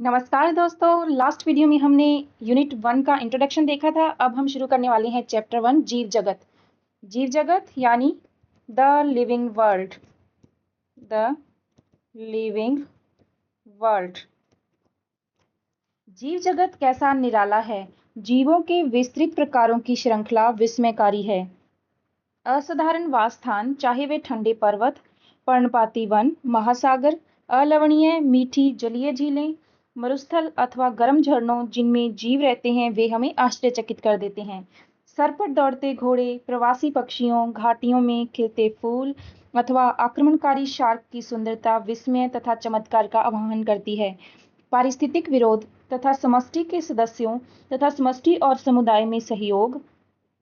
नमस्कार दोस्तों। Last video में हमने यूनिट 1 का इंट्रोडक्शन देखा था। अब हम शुरू करने वाले हैं चैप्टर 1 जीव जगत। जीव जगत यानी the living world. The living world. जीव जगत कैसा निराला है। जीवों के विस्तृत प्रकारों की श्रृंखला विस्मयकारी है। असाधारण वासस्थान, चाहे वे ठंडे पर्वत, पर्णपाती वन, महासागर, अलवणीय मीठी जलीय झीलें, मरुस्थल अथवा गर्म झरनों जिनमें जीव रहते हैं, वे हमें आश्चर्यचकित कर देते हैं। सरपट दौड़ते घोड़े, प्रवासी पक्षियों, घाटियों में खिलते फूल अथवा आक्रमणकारी शार्क की सुंदरता विस्मय तथा चमत्कार का आवाहन करती है। पारिस्थितिक विरोध तथा समष्टि के सदस्यों तथा समष्टि और समुदाय में सहयोग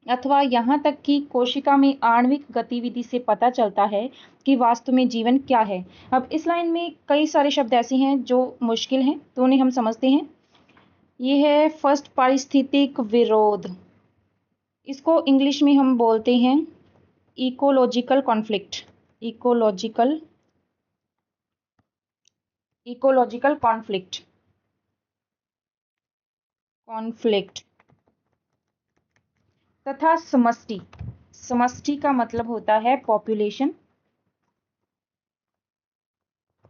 अथवा यहाँ तक कि कोशिका में आणविक गतिविधि से पता चलता है कि वास्तव में जीवन क्या है। अब इस लाइन में कई सारे शब्द ऐसे हैं जो मुश्किल हैं, तो उन्हें हम समझते हैं। ये है फर्स्ट, पारिस्थितिक विरोध। इसको इंग्लिश में हम बोलते हैं इकोलॉजिकल कॉन्फ्लिक्ट। Ecological conflict. तथा समष्टि। समष्टि का मतलब होता है पॉपुलेशन।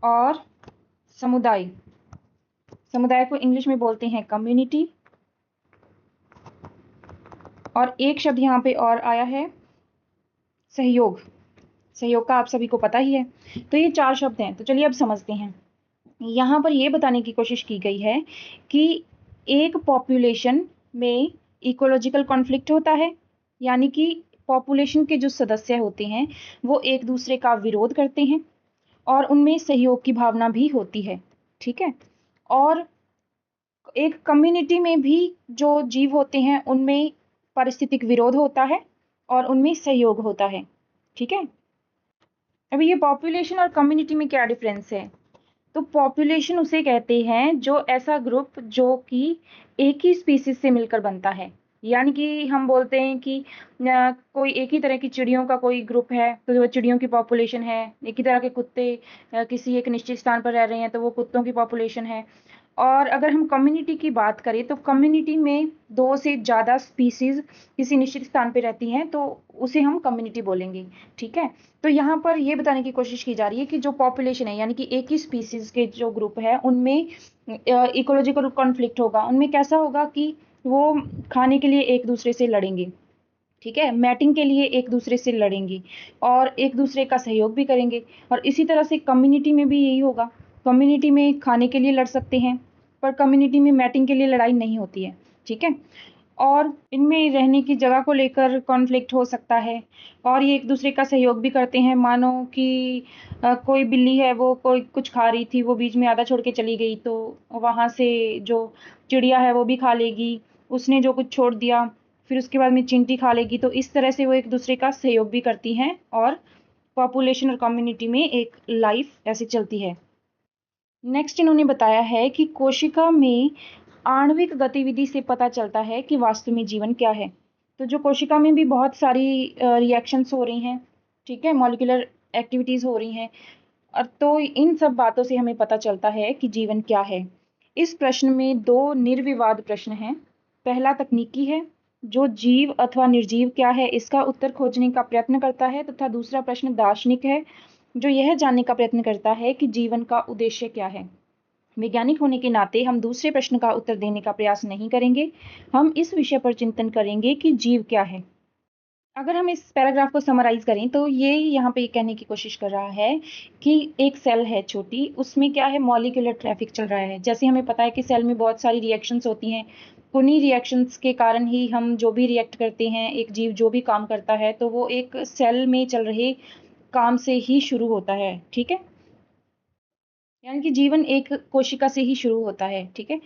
और समुदाय, समुदाय को इंग्लिश में बोलते हैं कम्युनिटी। और एक शब्द यहाँ पे और आया है सहयोग। सहयोग का आप सभी को पता ही है। तो ये 4 शब्द हैं। तो चलिए अब समझते हैं। यहाँ पर ये बताने की कोशिश की गई है कि एक पॉपुलेशन में इकोलॉजिकल कॉन्फ्लिक्ट होता है, यानी कि पॉपुलेशन के जो सदस्य होते हैं वो एक दूसरे का विरोध करते हैं और उनमें सहयोग की भावना भी होती है। ठीक है। और एक कम्युनिटी में भी जो जीव होते हैं उनमें पारिस्थितिक विरोध होता है और उनमें सहयोग होता है। ठीक है। अभी ये पॉपुलेशन और कम्युनिटी में क्या डिफरेंस है। तो पॉपुलेशन उसे कहते हैं जो ऐसा ग्रुप जो कि एक ही स्पीसीज से मिलकर बनता है। यानी कि हम बोलते हैं कि कोई एक ही तरह की चिड़ियों का कोई ग्रुप है तो वो चिड़ियों की पॉपुलेशन है। एक ही तरह के कुत्ते किसी एक निश्चित स्थान पर रह रहे हैं तो वो कुत्तों की पॉपुलेशन है। और अगर हम कम्युनिटी की बात करें तो कम्युनिटी में 2 से ज़्यादा स्पीसीज किसी निश्चित स्थान पे रहती हैं तो उसे हम कम्युनिटी बोलेंगे। ठीक है। तो यहाँ पर ये बताने की कोशिश की जा रही है कि जो पॉपुलेशन है यानी कि एक ही स्पीसीज के जो ग्रुप है उनमें इकोलॉजिकल कॉन्फ्लिक्ट होगा। उनमें कैसा होगा कि वो खाने के लिए एक दूसरे से लड़ेंगे। ठीक है। मैटिंग के लिए एक दूसरे से लड़ेंगे और एक दूसरे का सहयोग भी करेंगे। और इसी तरह से कम्युनिटी में भी यही होगा। कम्युनिटी में खाने के लिए लड़ सकते हैं पर कम्युनिटी में मैटिंग के लिए लड़ाई नहीं होती है। ठीक है। और इनमें रहने की जगह को लेकर कॉन्फ्लिक्ट हो सकता है और ये एक दूसरे का सहयोग भी करते हैं। मानो कि कोई बिल्ली है वो कोई कुछ खा रही थी, वो बीच में आधा छोड़ के चली गई तो वहाँ से जो चिड़िया है वो भी खा लेगी। उसने जो कुछ छोड़ दिया फिर उसके बाद में चींटी खा लेगी। तो इस तरह से वो एक दूसरे का सहयोग भी करती हैं और पॉपुलेशन और कम्युनिटी में एक लाइफ ऐसे चलती है। नेक्स्ट इन्होंने बताया है कि कोशिका में आणविक गतिविधि से पता चलता है कि वास्तव में जीवन क्या है। तो जो कोशिका में भी बहुत सारी रिएक्शंस हो रही हैं। ठीक है। मॉलिक्यूलर एक्टिविटीज़ हो रही हैं और तो इन सब बातों से हमें पता चलता है कि जीवन क्या है। इस प्रश्न में 2 निर्विवाद प्रश्न हैं। पहला तकनीकी है, जो जीव अथवा निर्जीव क्या है इसका उत्तर खोजने का प्रयत्न करता है, तथा दूसरा प्रश्न दार्शनिक है, जो यह जानने का प्रयत्न करता है कि जीवन का उद्देश्य क्या है। वैज्ञानिक होने के नाते हम दूसरे प्रश्न का उत्तर देने का प्रयास नहीं करेंगे। हम इस विषय पर चिंतन करेंगे कि जीव क्या है। अगर हम इस पैराग्राफ को समराइज करें तो ये यहाँ पे कहने की कोशिश कर रहा है कि एक सेल है छोटी, उसमें क्या है मॉलिक्यूलर ट्रैफिक चल रहा है। जैसे हमें पता है कि सेल में बहुत सारी रिएक्शंस होती हैं। उन्हीं रिएक्शंस के कारण ही हम जो भी रिएक्ट करते हैं, एक जीव जो भी काम करता है तो वो एक सेल में चल रहे काम से ही शुरू होता है। ठीक है। यानी कि जीवन एक कोशिका से ही शुरू होता है। ठीक है।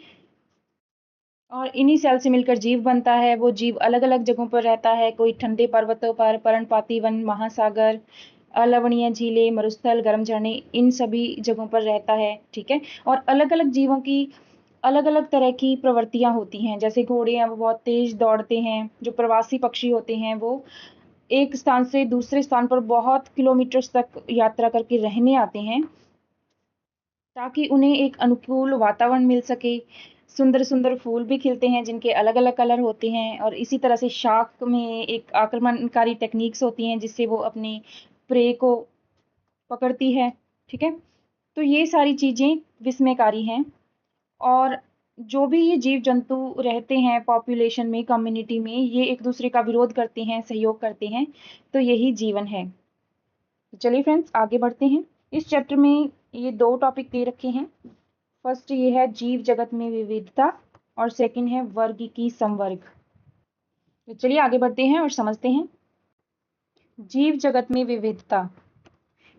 और इन्हीं सेल से मिलकर जीव बनता है। वो जीव अलग अलग जगहों पर रहता है। कोई ठंडे पर्वतों पर, पर्णपाती वन, महासागर, अलवणीय झीलें, मरुस्थल, गर्म झरने, इन सभी जगहों पर रहता है। ठीक है। और अलग अलग जीवों की अलग अलग तरह की प्रवृत्तियां होती हैं। जैसे घोड़े हैं वो बहुत तेज दौड़ते हैं। जो प्रवासी पक्षी होते हैं वो एक स्थान से दूसरे स्थान पर बहुत किलोमीटर्स तक यात्रा करके रहने आते हैं। ताकि उन्हें एक अनुकूल वातावरण मिल सके। सुंदर सुंदर फूल भी खिलते हैं जिनके अलग अलग कलर होते हैं, और इसी तरह से शार्क में एक आक्रमणकारी टेक्निक्स होती हैं जिससे वो अपने प्रे को पकड़ती है। ठीक है, तो ये सारी चीज़ें विस्मयकारी हैं। और जो भी ये जीव जंतु रहते हैं पॉपुलेशन में, कम्युनिटी में, ये एक दूसरे का विरोध करते हैं, सहयोग करते हैं, तो यही जीवन है। तो चलिए फ्रेंड्स, आगे बढ़ते हैं। इस चैप्टर में ये दो टॉपिक दे रखे हैं। फर्स्ट ये है जीव जगत में विविधता, और सेकंड है वर्ग की संवर्ग। तो चलिए आगे बढ़ते हैं और समझते हैं। जीव जगत में विविधता।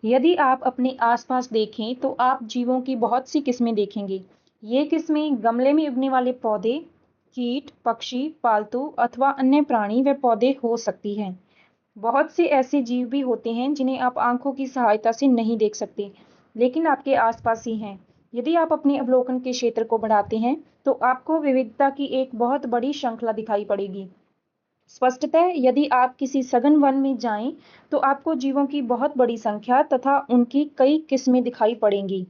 यदि आप अपने आसपास देखें तो आप जीवों की बहुत सी किस्में देखेंगे। ये किस्में गमले में उगने वाले पौधे, कीट, पक्षी, पालतू अथवा अन्य प्राणी व पौधे हो सकती हैं। बहुत से ऐसे जीव भी होते हैं जिन्हें आप आंखों की सहायता से नहीं देख सकते, लेकिन आपके आसपास ही हैं। यदि आप अपने अवलोकन के क्षेत्र को बढ़ाते हैं तो आपको विविधता की एक बहुत बड़ी श्रृंखला दिखाई पड़ेगी। स्पष्टतः यदि आप किसी सघन वन में जाएं तो आपको जीवों की बहुत बड़ी संख्या तथा उनकी कई किस्में दिखाई पड़ेंगी।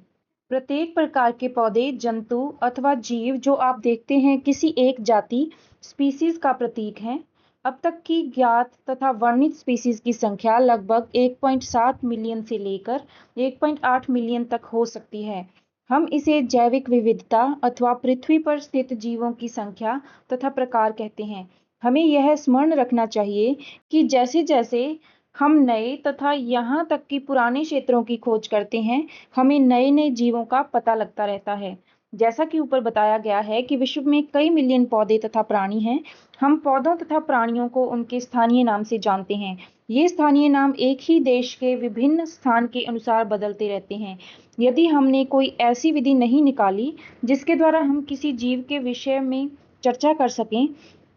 प्रत्येक प्रकार के पौधे, जंतु अथवा जीव जो आप देखते हैं किसी एक जाति, स्पीसीज का प्रतीक हैं। अब तक की ज्ञात तथा वर्णित स्पीसीज की संख्या लगभग 1.7 मिलियन से लेकर 1.8 मिलियन तक हो सकती है। हम इसे जैविक विविधता अथवा पृथ्वी पर स्थित जीवों की संख्या तथा प्रकार कहते हैं। हमें यह स्मरण रखना चाहिए कि जैसे जैसे हम नए तथा यहाँ तक कि पुराने क्षेत्रों की खोज करते हैं, हमें नए नए जीवों का पता लगता रहता है। जैसा कि ऊपर बताया गया है कि विश्व में कई मिलियन पौधे तथा प्राणी हैं। हम पौधों तथा प्राणियों को उनके स्थानीय नाम से जानते हैं। ये स्थानीय नाम एक ही देश के विभिन्न स्थान के अनुसार बदलते रहते हैं। यदि हमने कोई ऐसी विधि नहीं निकाली जिसके द्वारा हम किसी जीव के विषय में चर्चा कर सकें,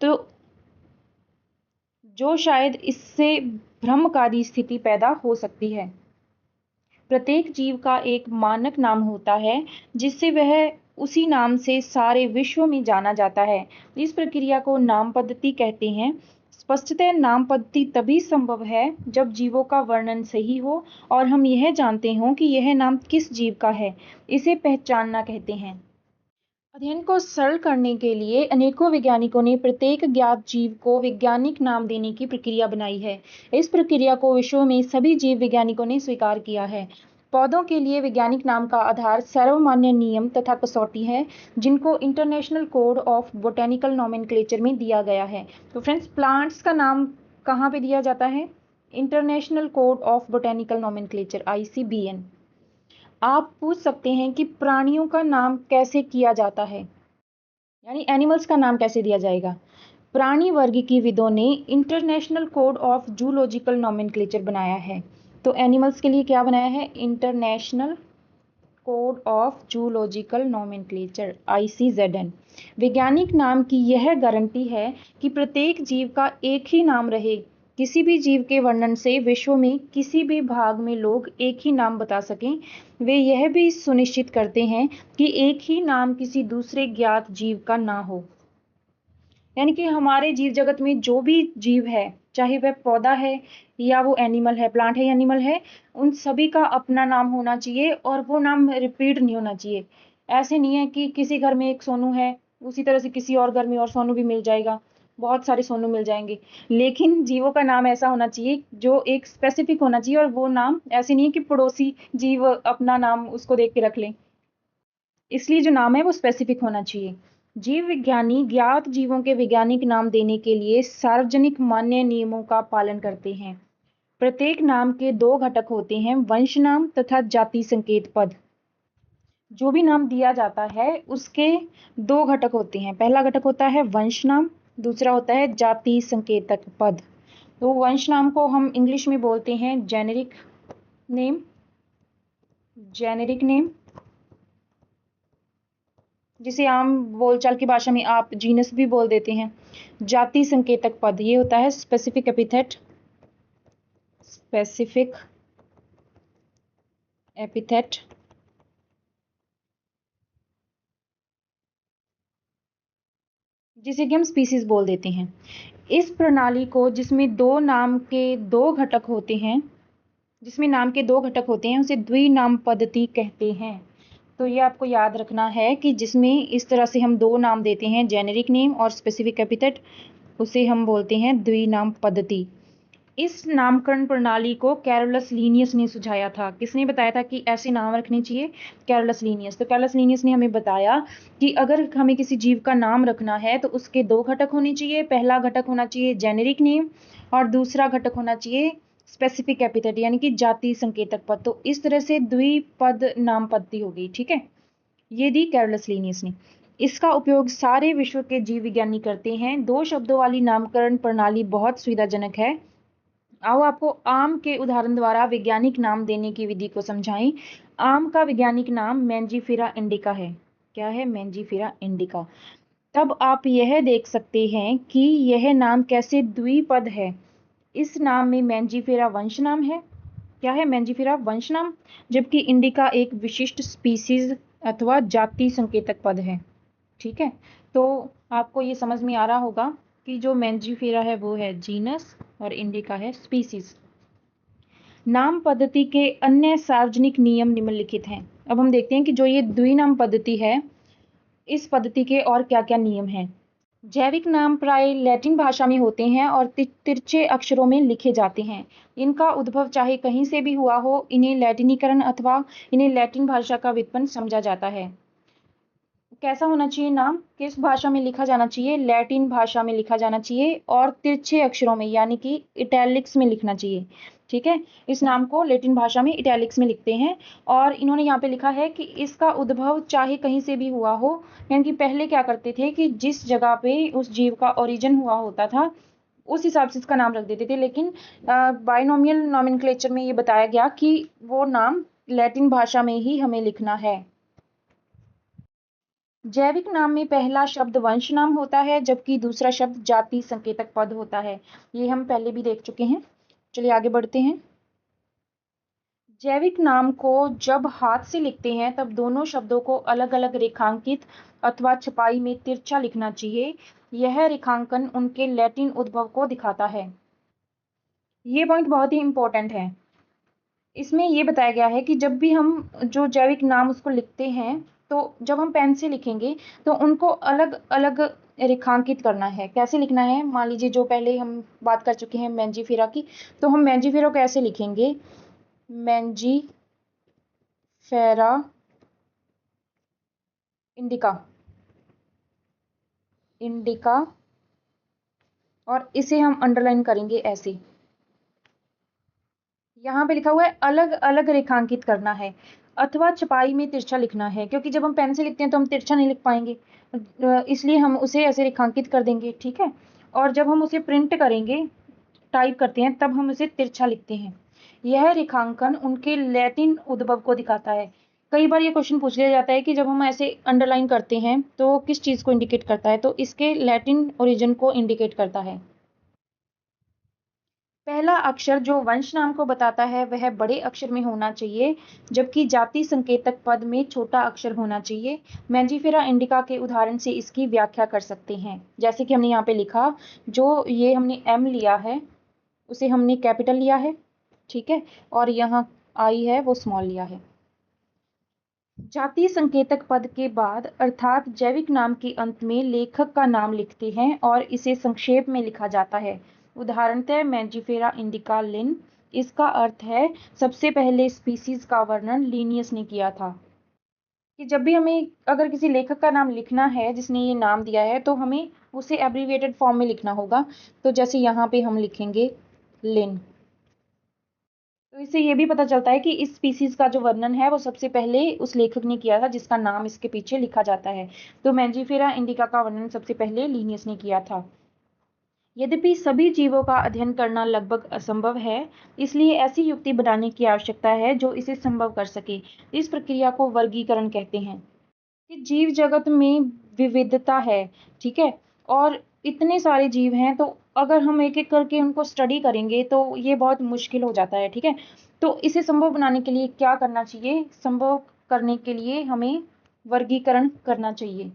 तो जो शायद इससे भ्रमकारी स्थिति पैदा हो सकती है। प्रत्येक जीव का एक मानक नाम होता है जिससे वह उसी नाम से सारे विश्व में जाना जाता है। इस प्रक्रिया को नाम पद्धति कहते हैं। स्पष्टतः नाम पद्धति तभी संभव है जब जीवों का वर्णन सही हो और हम यह जानते हों कि यह नाम किस जीव का है। इसे पहचानना कहते हैं। अध्ययन को सरल करने के लिए अनेकों वैज्ञानिकों ने प्रत्येक ज्ञात जीव को वैज्ञानिक नाम देने की प्रक्रिया बनाई है। इस प्रक्रिया को विश्व में सभी जीव वैज्ञानिकों ने स्वीकार किया है। पौधों के लिए वैज्ञानिक नाम का आधार सर्वमान्य नियम तथा कसौटी है, जिनको international code of botanical nomenclature में दिया गया है। तो फ्रेंड्स, प्लांट्स का नाम कहाँ पे दिया जाता है? International code of botanical nomenclature, ICBN। आप पूछ सकते हैं कि प्राणियों का नाम कैसे किया जाता है, यानी एनिमल्स का नाम कैसे दिया जाएगा। प्राणी वर्गीकीविदों ने international code of zoological nomenclature बनाया है। तो एनिमल्स के लिए क्या बनाया है? International code of zoological nomenclature, ICZN। वैज्ञानिक नाम की यह गारंटी है कि प्रत्येक जीव का एक ही नाम रहे। किसी भी जीव के वर्णन से विश्व में किसी भी भाग में लोग एक ही नाम बता सकें। वे यह भी सुनिश्चित करते हैं कि एक ही नाम किसी दूसरे ज्ञात जीव का ना हो। यानी कि हमारे जीव जगत में जो भी जीव है, चाहे वह पौधा है या वो एनिमल है, प्लांट है या एनिमल है, उन सभी का अपना नाम होना चाहिए और वो नाम रिपीट नहीं होना चाहिए। ऐसे नहीं है कि किसी घर में एक सोनू है, उसी तरह से किसी और घर में और सोनू भी मिल जाएगा, बहुत सारे सोनू मिल जाएंगे। लेकिन जीवों का नाम ऐसा होना चाहिए जो एक स्पेसिफिक होना चाहिए, और वो नाम ऐसे नहीं है कि पड़ोसी जीव अपना नाम उसको देख के रख लें। इसलिए जो नाम है वो स्पेसिफिक होना चाहिए। जीव विज्ञानी ज्ञात जीवों के वैज्ञानिक नाम देने के लिए सार्वजनिक मान्य नियमों का पालन करते हैं। प्रत्येक नाम के दो घटक होते हैं, वंश नाम तथा जाति संकेत पद। जो भी नाम दिया जाता है उसके दो घटक होते हैं। पहला घटक होता है वंश नाम, दूसरा होता है जाति संकेतक पद। तो वंश नाम को हम इंग्लिश में बोलते हैं जेनेरिक नेम, जेनेरिक नेम, जिसे आम बोलचाल की भाषा में आप जीनस भी बोल देते हैं। जाति संकेतक पद ये होता है स्पेसिफिक एपिथेट, स्पेसिफिक एपिथेट। जिसे कि हम स्पीसीज बोल देते हैं। इस प्रणाली को जिसमें नाम के दो घटक होते हैं, जिसमें नाम के दो घटक होते हैं, उसे द्विनाम पद्धति कहते हैं। तो ये आपको याद रखना है कि जिसमें इस तरह से हम दो नाम देते हैं, जेनेरिक नेम और स्पेसिफिक एपिथेट, उसे हम बोलते हैं द्विनाम पद्धति। इस नामकरण प्रणाली को कैरोलस लीनियस ने सुझाया था। किसने बताया था कि ऐसे नाम रखने चाहिए? Carolus Linnaeus. तो कैरोलस लीनियस ने हमें बताया कि अगर हमें किसी जीव का नाम रखना है तो उसके दो घटक होने चाहिए। पहला घटक होना चाहिए जेनेरिक नेम और दूसरा घटक होना चाहिए स्पेसिफिक एपिथेट, यानी कि जाति संकेतक पद। तो इस तरह से द्विपद नाम पद्धति हो गई, ठीक है। ये दी कैरोलस लीनियस ने। इसका उपयोग सारे विश्व के जीव विज्ञानी करते हैं। दो शब्दों वाली नामकरण प्रणाली बहुत सुविधाजनक है। आओ आपको आम के उदाहरण द्वारा वैज्ञानिक नाम देने की विधि को समझाएं। आम का वैज्ञानिक नाम मैंजीफेरा इंडिका है। क्या है? Mangifera indica. तब आप यह देख सकते हैं कि यह नाम कैसे द्विपद है। इस नाम में मैंजीफेरा वंश नाम है। क्या है? मैंजीफेरा वंश नाम, जबकि इंडिका एक विशिष्ट स्पीसीज अथवा जाति संकेतक पद है, ठीक है। तो आपको ये समझ में आ रहा होगा कि जो मैंजीफेरा है वो है जीनस और इंडिका है स्पीसीज। नाम पद्धति के अन्य सार्वजनिक नियम निम्नलिखित हैं। अब हम देखते हैं कि जो ये द्विनाम पद्धति है, इस पद्धति के और क्या क्या नियम हैं। जैविक नाम प्राय लैटिन भाषा में होते हैं और तिरछे अक्षरों में लिखे जाते हैं। इनका उद्भव चाहे कहीं से भी हुआ हो, इन्हें लैटिनीकरण अथवा इन्हें लैटिन भाषा का व्युत्पन्न समझा जाता है। कैसा होना चाहिए नाम? किस भाषा में लिखा जाना चाहिए? लैटिन भाषा में लिखा जाना चाहिए और तिरछे अक्षरों में, यानी कि इटैलिक्स में लिखना चाहिए, ठीक है। इस नाम को लैटिन भाषा में इटैलिक्स में लिखते हैं। और इन्होंने यहाँ पे लिखा है कि इसका उद्भव चाहे कहीं से भी हुआ हो, यानी कि पहले क्या करते थे कि जिस जगह पे उस जीव का ओरिजिन हुआ होता था उस हिसाब से इसका नाम रख देते थे। लेकिन बाइनोमियल नॉमेनक्लेचर में ये बताया गया कि वो नाम लैटिन भाषा में ही हमें लिखना है। जैविक नाम में पहला शब्द वंश नाम होता है, जबकि दूसरा शब्द जाति संकेतक पद होता है। ये हम पहले भी देख चुके हैं। चलिए आगे बढ़ते हैं। जैविक नाम को जब हाथ से लिखते हैं तब दोनों शब्दों को अलग अलग रेखांकित अथवा छपाई में तिरछा लिखना चाहिए। यह रेखांकन उनके लैटिन उद्भव को दिखाता है। ये पॉइंट बहुत ही इंपॉर्टेंट है। इसमें ये बताया गया है कि जब भी हम जो जैविक नाम उसको लिखते हैं, तो जब हम पेन से लिखेंगे तो उनको अलग अलग रेखांकित करना है। कैसे लिखना है? मान लीजिए जो पहले हम बात कर चुके हैं मैंजीफेरा की, तो हम मैंजीफेरा कैसे लिखेंगे? मैंजीफेरा इंडिका, इंडिका, और इसे हम अंडरलाइन करेंगे ऐसे। यहाँ पे लिखा हुआ है अलग अलग रेखांकित करना है अथवा छपाई में तिरछा लिखना है, क्योंकि जब हम पेन से लिखते हैं तो हम तिरछा नहीं लिख पाएंगे, इसलिए हम उसे ऐसे रेखांकित कर देंगे, ठीक है। और जब हम उसे प्रिंट करेंगे, टाइप करते हैं, तब हम उसे तिरछा लिखते हैं। यह रेखांकन उनके लैटिन उद्भव को दिखाता है। कई बार ये क्वेश्चन पूछ लिया जाता है कि जब हम ऐसे अंडरलाइन करते हैं तो किस चीज़ को इंडिकेट करता है? तो इसके लैटिन ओरिजिन को इंडिकेट करता है। पहला अक्षर जो वंश नाम को बताता है वह बड़े अक्षर में होना चाहिए, जबकि जाति संकेतक पद में छोटा अक्षर होना चाहिए। मैंजीफेरा इंडिका के उदाहरण से इसकी व्याख्या कर सकते हैं। जैसे कि हमने यहाँ पे लिखा, जो ये हमने एम लिया है उसे हमने कैपिटल लिया है, ठीक है, और यहाँ आई है वो स्मॉल लिया है। जाति संकेतक पद के बाद अर्थात जैविक नाम के अंत में लेखक का नाम लिखते हैं और इसे संक्षेप में लिखा जाता है। उदाहरणतः मैंजीफेरा इंडिका लिन। इसका अर्थ है सबसे पहले स्पीसीज का वर्णन लीनियस ने किया था। कि जब भी हमें अगर किसी लेखक का नाम लिखना है जिसने ये नाम दिया है, तो हमें उसे एब्रीविएटेड फॉर्म में लिखना होगा। तो जैसे यहाँ पे हम लिखेंगे लिन। तो इससे ये भी पता चलता है कि इस स्पीसीज का जो वर्णन है वो सबसे पहले उस लेखक ने किया था जिसका नाम इसके पीछे लिखा जाता है। तो मैंजीफेरा इंडिका का वर्णन सबसे पहले लीनियस ने किया था। यद्यपि सभी जीवों का अध्ययन करना लगभग असंभव है, इसलिए ऐसी युक्ति बनाने की आवश्यकता है जो इसे संभव कर सके। इस प्रक्रिया को वर्गीकरण कहते हैं। कि जीव जगत में विविधता है, ठीक है, और इतने सारे जीव हैं, तो अगर हम एक एक करके उनको स्टडी करेंगे तो ये बहुत मुश्किल हो जाता है, ठीक है। तो इसे संभव बनाने के लिए क्या करना चाहिए? संभव करने के लिए हमें वर्गीकरण करना चाहिए।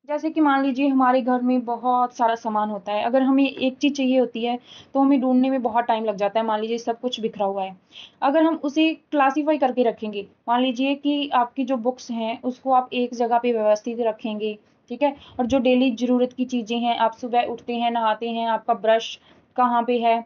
जैसे कि मान लीजिए हमारे घर में बहुत सारा सामान होता है, अगर हमें एक चीज़ चाहिए होती है तो हमें ढूँढने में बहुत टाइम लग जाता है। मान लीजिए सब कुछ बिखरा हुआ है। अगर हम उसे क्लासिफ़ाई करके रखेंगे, मान लीजिए कि आपकी जो बुक्स हैं उसको आप एक जगह पे व्यवस्थित रखेंगे, ठीक है? और जो डेली ज़रूरत की चीज़ें हैं, आप सुबह उठते हैं, नहाते हैं, आपका ब्रश कहाँ पे है,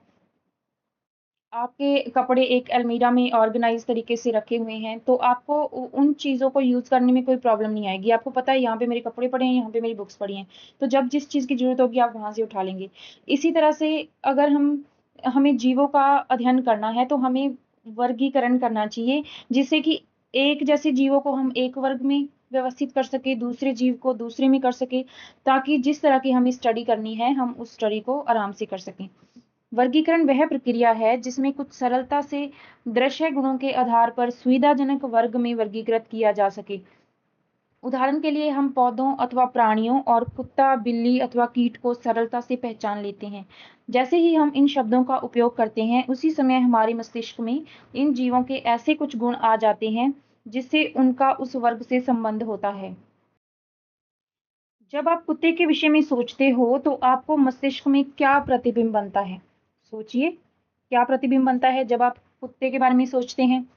आपके कपड़े एक अलमीरा में ऑर्गेनाइज़ तरीके से रखे हुए हैं, तो आपको उन चीज़ों को यूज़ करने में कोई प्रॉब्लम नहीं आएगी। आपको पता है यहाँ पे मेरे कपड़े पड़े हैं, यहाँ पे मेरी बुक्स पड़ी हैं। तो जब जिस चीज़ की ज़रूरत होगी आप वहाँ से उठा लेंगे। इसी तरह से अगर हमें जीवों का अध्ययन करना है तो हमें वर्गीकरण करना चाहिए, जिससे कि एक जैसे जीवों को हम एक वर्ग में व्यवस्थित कर सकें, दूसरे जीव को दूसरे में कर सकें, ताकि जिस तरह की हमें स्टडी करनी है हम उस स्टडी को आराम से कर सकें। वर्गीकरण वह प्रक्रिया है जिसमें कुछ सरलता से दृश्य गुणों के आधार पर सुविधाजनक वर्ग में वर्गीकृत किया जा सके। उदाहरण के लिए हम पौधों अथवा प्राणियों और कुत्ता, बिल्ली अथवा कीट को सरलता से पहचान लेते हैं। जैसे ही हम इन शब्दों का उपयोग करते हैं, उसी समय हमारे मस्तिष्क में इन जीवों के ऐसे कुछ गुण आ जाते हैं जिससे उनका उस वर्ग से संबंध होता है। जब आप कुत्ते के विषय में सोचते हो तो आपको मस्तिष्क में क्या प्रतिबिंब बनता है? सोचिए, क्या प्रतिबिंब बनता है जब आप कुत्ते के बारे में सोचते हैं?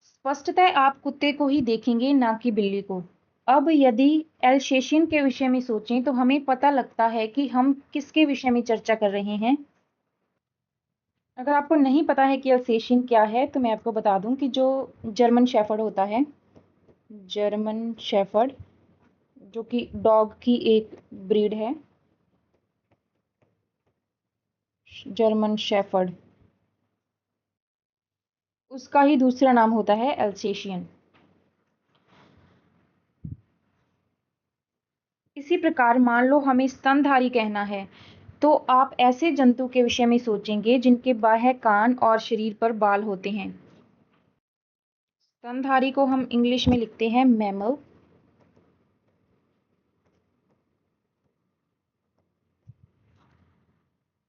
स्पष्टतः आप कुत्ते को ही देखेंगे, ना कि बिल्ली को। अब यदि एल्सेशियन के विषय में सोचें तो हमें पता लगता है कि हम किसके विषय में चर्चा कर रहे हैं। अगर आपको नहीं पता है कि एल्सेशियन क्या है तो मैं आपको बता दूं कि जो जर्मन शेफर्ड होता है, जर्मन शेफर्ड जो कि डॉग की एक ब्रीड है, जर्मन शेफर्ड, उसका ही दूसरा नाम होता है एल्सेशियन। इसी प्रकार मान लो हमें स्तनधारी कहना है तो आप ऐसे जंतु के विषय में सोचेंगे जिनके बाह्य कान और शरीर पर बाल होते हैं। स्तनधारी को हम इंग्लिश में लिखते हैं मैमल।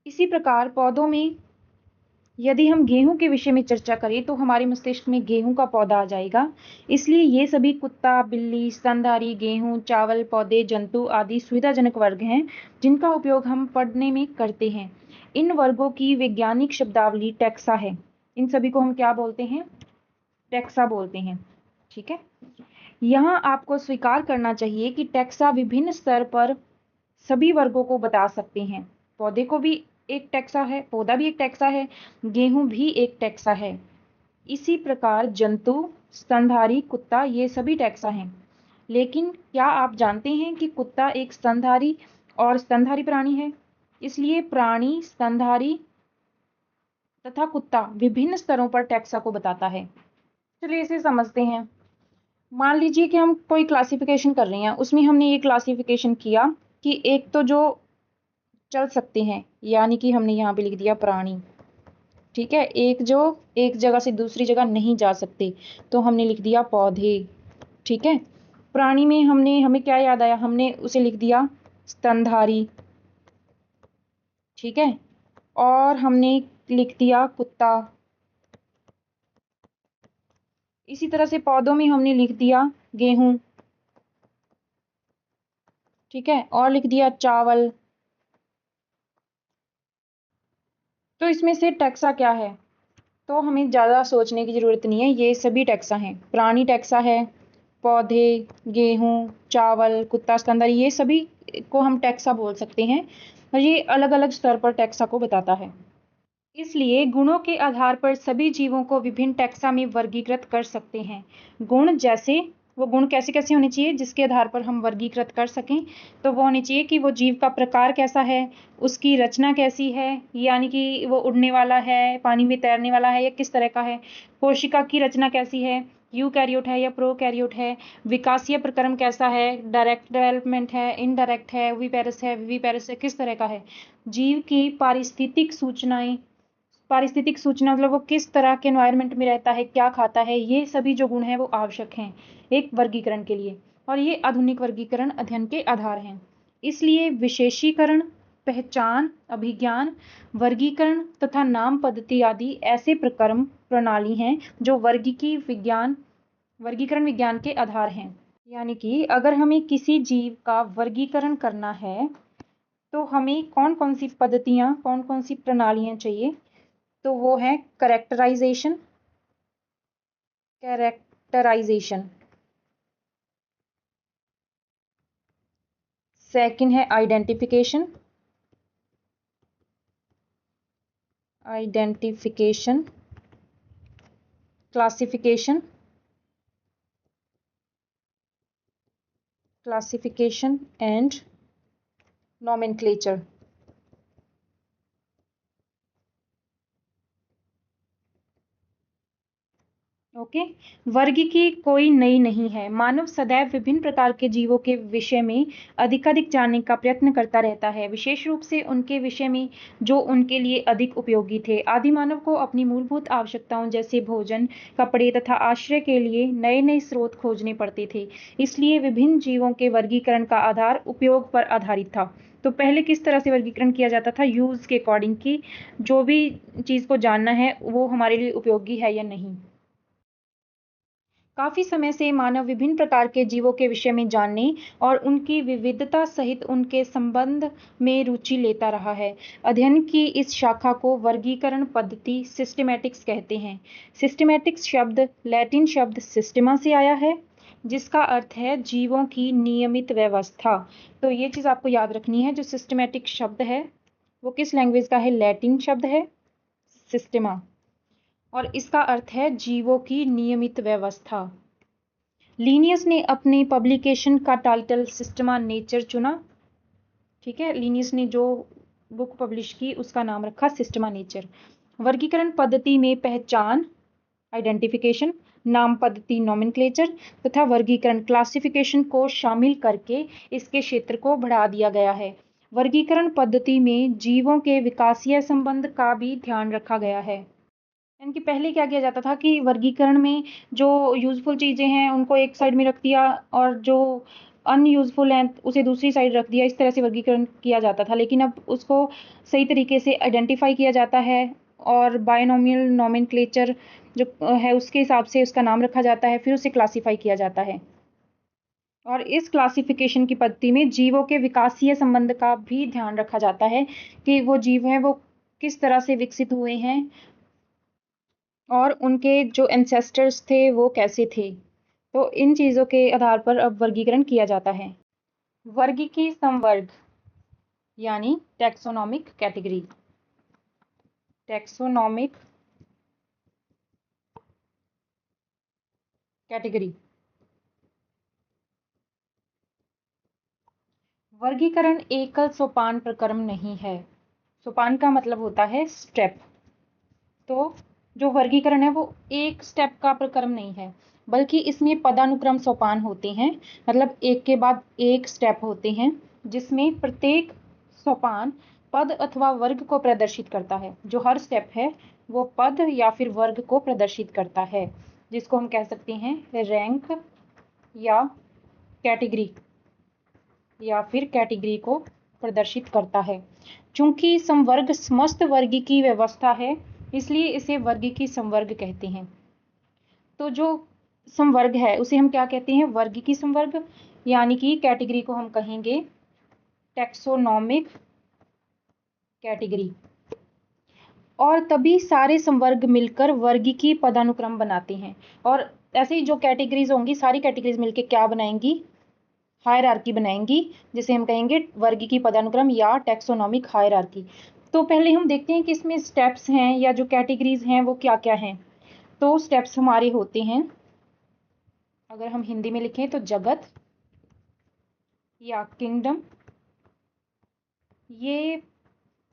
इसी प्रकार पौधों में यदि हम गेहूं के विषय में चर्चा करें तो हमारे मस्तिष्क में गेहूं का पौधा आ जाएगा। इसलिए ये सभी कुत्ता, बिल्ली, स्तनधारी, गेहूं, चावल, पौधे, जंतु आदि सुविधाजनक वर्ग हैं जिनका उपयोग हम पढ़ने में करते हैं। इन वर्गों की वैज्ञानिक शब्दावली टैक्सा है। इन सभी को हम क्या बोलते हैं? टैक्सा बोलते हैं। ठीक है। यहाँ आपको स्वीकार करना चाहिए कि टैक्सा विभिन्न स्तर पर सभी वर्गों को बता सकते हैं। पौधे को भी एक टैक्सा है, पौधा भी एक टैक्सा है, गेहूं भी एक टैक्सा है। इसी प्रकार जंतु, स्तनधारी, कुत्ता ये सभी टैक्सा हैं। लेकिन क्या आप जानते हैं कि कुत्ता एक स्तनधारी और स्तनधारी प्राणी है? इसलिए प्राणी, स्तनधारी तथा कुत्ता विभिन्न स्तरों पर टैक्सा को बताता है। चलिए इसे समझते हैं। मान लीजिए कि हम कोई क्लासिफिकेशन कर रहे हैं, उसमें हमने ये क्लासिफिकेशन किया कि एक तो जो चल सकते हैं, यानी कि हमने यहाँ पे लिख दिया प्राणी, ठीक है। एक जो एक जगह से दूसरी जगह नहीं जा सकते तो हमने लिख दिया पौधे, ठीक है। प्राणी में हमें क्या याद आया? हमने उसे लिख दिया स्तनधारी, ठीक है। और हमने लिख दिया कुत्ता। इसी तरह से पौधों में हमने लिख दिया गेहूं, ठीक है, और लिख दिया चावल। तो इसमें से टैक्सा क्या है? तो हमें ज़्यादा सोचने की ज़रूरत नहीं है, ये सभी टैक्सा हैं। प्राणी टैक्सा है, पौधे, गेहूं, चावल, कुत्ता, स्तनधारी ये सभी को हम टैक्सा बोल सकते हैं और ये अलग अलग स्तर पर टैक्सा को बताता है। इसलिए गुणों के आधार पर सभी जीवों को विभिन्न टैक्सा में वर्गीकृत कर सकते हैं। गुण जैसे, वो गुण कैसे कैसे होने चाहिए जिसके आधार पर हम वर्गीकृत कर सकें? तो वो होने चाहिए कि वो जीव का प्रकार कैसा है, उसकी रचना कैसी है, यानी कि वो उड़ने वाला है, पानी में तैरने वाला है या किस तरह का है, कोशिका की रचना कैसी है, यूकैरियोट है या प्रोकैरियोट है, विकासीय प्रक्रम कैसा है, डायरेक्ट डेवलपमेंट है, इनडायरेक्ट है, ओविपेरस है, विविपेरस है, किस तरह का है, जीव की पारिस्थितिक सूचना मतलब वो किस तरह के एनवायरनमेंट में रहता है, क्या खाता है, ये सभी जो गुण हैं वो आवश्यक हैं एक वर्गीकरण के लिए, और ये आधुनिक वर्गीकरण अध्ययन के आधार हैं। इसलिए विशेषीकरण, पहचान, अभिज्ञान, वर्गीकरण तथा नाम पद्धति आदि ऐसे प्रक्रम प्रणाली हैं जो वर्गीकरण विज्ञान के आधार हैं। यानी कि अगर हमें किसी जीव का वर्गीकरण करना है तो हमें कौन कौन सी पद्धतियाँ, कौन कौन सी प्रणालियाँ चाहिए, तो वो है कैरेक्टराइजेशन, कैरेक्टराइजेशन। सेकंड है identification, identification, classification, classification and nomenclature. Okay. वर्ग की कोई नई नहीं है। मानव सदैव विभिन्न प्रकार के जीवों के विषय में अधिकाधिक जानने का प्रयत्न करता रहता है, विशेष रूप से उनके विषय में जो उनके लिए अधिक उपयोगी थे। आदि मानव को अपनी मूलभूत आवश्यकताओं जैसे भोजन, कपड़े तथा आश्रय के लिए नए नए स्रोत खोजने पड़ते थे। इसलिए विभिन्न जीवों के वर्गीकरण का आधार उपयोग पर आधारित था। तो पहले किस तरह से वर्गीकरण किया जाता था? यूज के अकॉर्डिंग, की जो भी चीज़ को जानना है वो हमारे लिए उपयोगी है या नहीं। काफी समय से मानव विभिन्न प्रकार के जीवों के विषय में जानने और उनकी विविधता सहित उनके संबंध में रुचि लेता रहा है। अध्ययन की इस शाखा को वर्गीकरण पद्धति सिस्टेमैटिक्स कहते हैं। सिस्टेमैटिक्स शब्द लैटिन शब्द सिस्टेमा से आया है, जिसका अर्थ है जीवों की नियमित व्यवस्था। तो ये चीज़ आपको याद रखनी है, जो सिस्टेमैटिक शब्द है वो किस लैंग्वेज का है? लैटिन शब्द है सिस्टेमा, और इसका अर्थ है जीवों की नियमित व्यवस्था। लीनियस ने अपने पब्लिकेशन का टाइटल सिस्टमा नेचर चुना। ठीक है, लीनियस ने जो बुक पब्लिश की उसका नाम रखा सिस्टमा नेचर। वर्गीकरण पद्धति में पहचान आइडेंटिफिकेशन, नाम पद्धति नोमेनक्लेचर तथा वर्गीकरण क्लासिफिकेशन को शामिल करके इसके क्षेत्र को बढ़ा दिया गया है। वर्गीकरण पद्धति में जीवों के विकासीय संबंध का भी ध्यान रखा गया है। इनके पहले क्या किया जाता था कि वर्गीकरण में जो यूज़फुल चीज़ें हैं उनको एक साइड में रख दिया और जो अनयूज़फुल हैं उसे दूसरी साइड रख दिया, इस तरह से वर्गीकरण किया जाता था। लेकिन अब उसको सही तरीके से आइडेंटिफाई किया जाता है और बायनोमियल नोमेनक्लेचर जो है उसके हिसाब से उसका नाम रखा जाता है, फिर उसे क्लासीफाई किया जाता है। और इस क्लासिफिकेशन की पद्धति में जीवों के विकासीय संबंध का भी ध्यान रखा जाता है कि वो जीव हैं वो किस तरह से विकसित हुए हैं और उनके जो एंसेस्टर्स थे वो कैसे थे। तो इन चीज़ों के आधार पर अब वर्गीकरण किया जाता है। वर्गीकी संवर्ग यानी टैक्सोनॉमिक कैटेगरी, टैक्सोनॉमिक कैटेगरी। वर्गीकरण एकल सोपान प्रक्रम नहीं है। सोपान का मतलब होता है स्टेप। तो जो वर्गीकरण है वो एक स्टेप का प्रक्रम नहीं है, बल्कि इसमें पदानुक्रम सोपान होते हैं। मतलब एक के बाद एक स्टेप होते हैं, जिसमें प्रत्येक सोपान पद अथवा वर्ग को प्रदर्शित करता है। जो हर स्टेप है वो पद या फिर वर्ग को प्रदर्शित करता है, जिसको हम कह सकते हैं रैंक या कैटेगरी, या फिर कैटेगरी को प्रदर्शित करता है। चूंकि संवर्ग समस्त वर्ग की व्यवस्था है, इसलिए इसे वर्ग की संवर्ग कहते हैं। तो जो संवर्ग है उसे हम क्या कहते हैं? वर्ग की संवर्ग, यानी कि कैटेगरी को हम कहेंगे टैक्सोनॉमिक कैटेगरी। और तभी सारे संवर्ग मिलकर वर्ग की पदानुक्रम बनाते हैं। और ऐसे ही जो कैटेगरीज होंगी, सारी कैटेगरीज मिलकर क्या बनाएंगी? हायरार्की बनाएंगी, जिसे हम कहेंगे वर्ग की पदानुक्रम या टैक्सोनॉमिक हायरार्की। तो पहले हम देखते हैं कि इसमें स्टेप्स हैं या जो कैटेगरीज हैं वो क्या क्या हैं। तो स्टेप्स हमारे होते हैं, अगर हम हिंदी में लिखें तो जगत या किंगडम, ये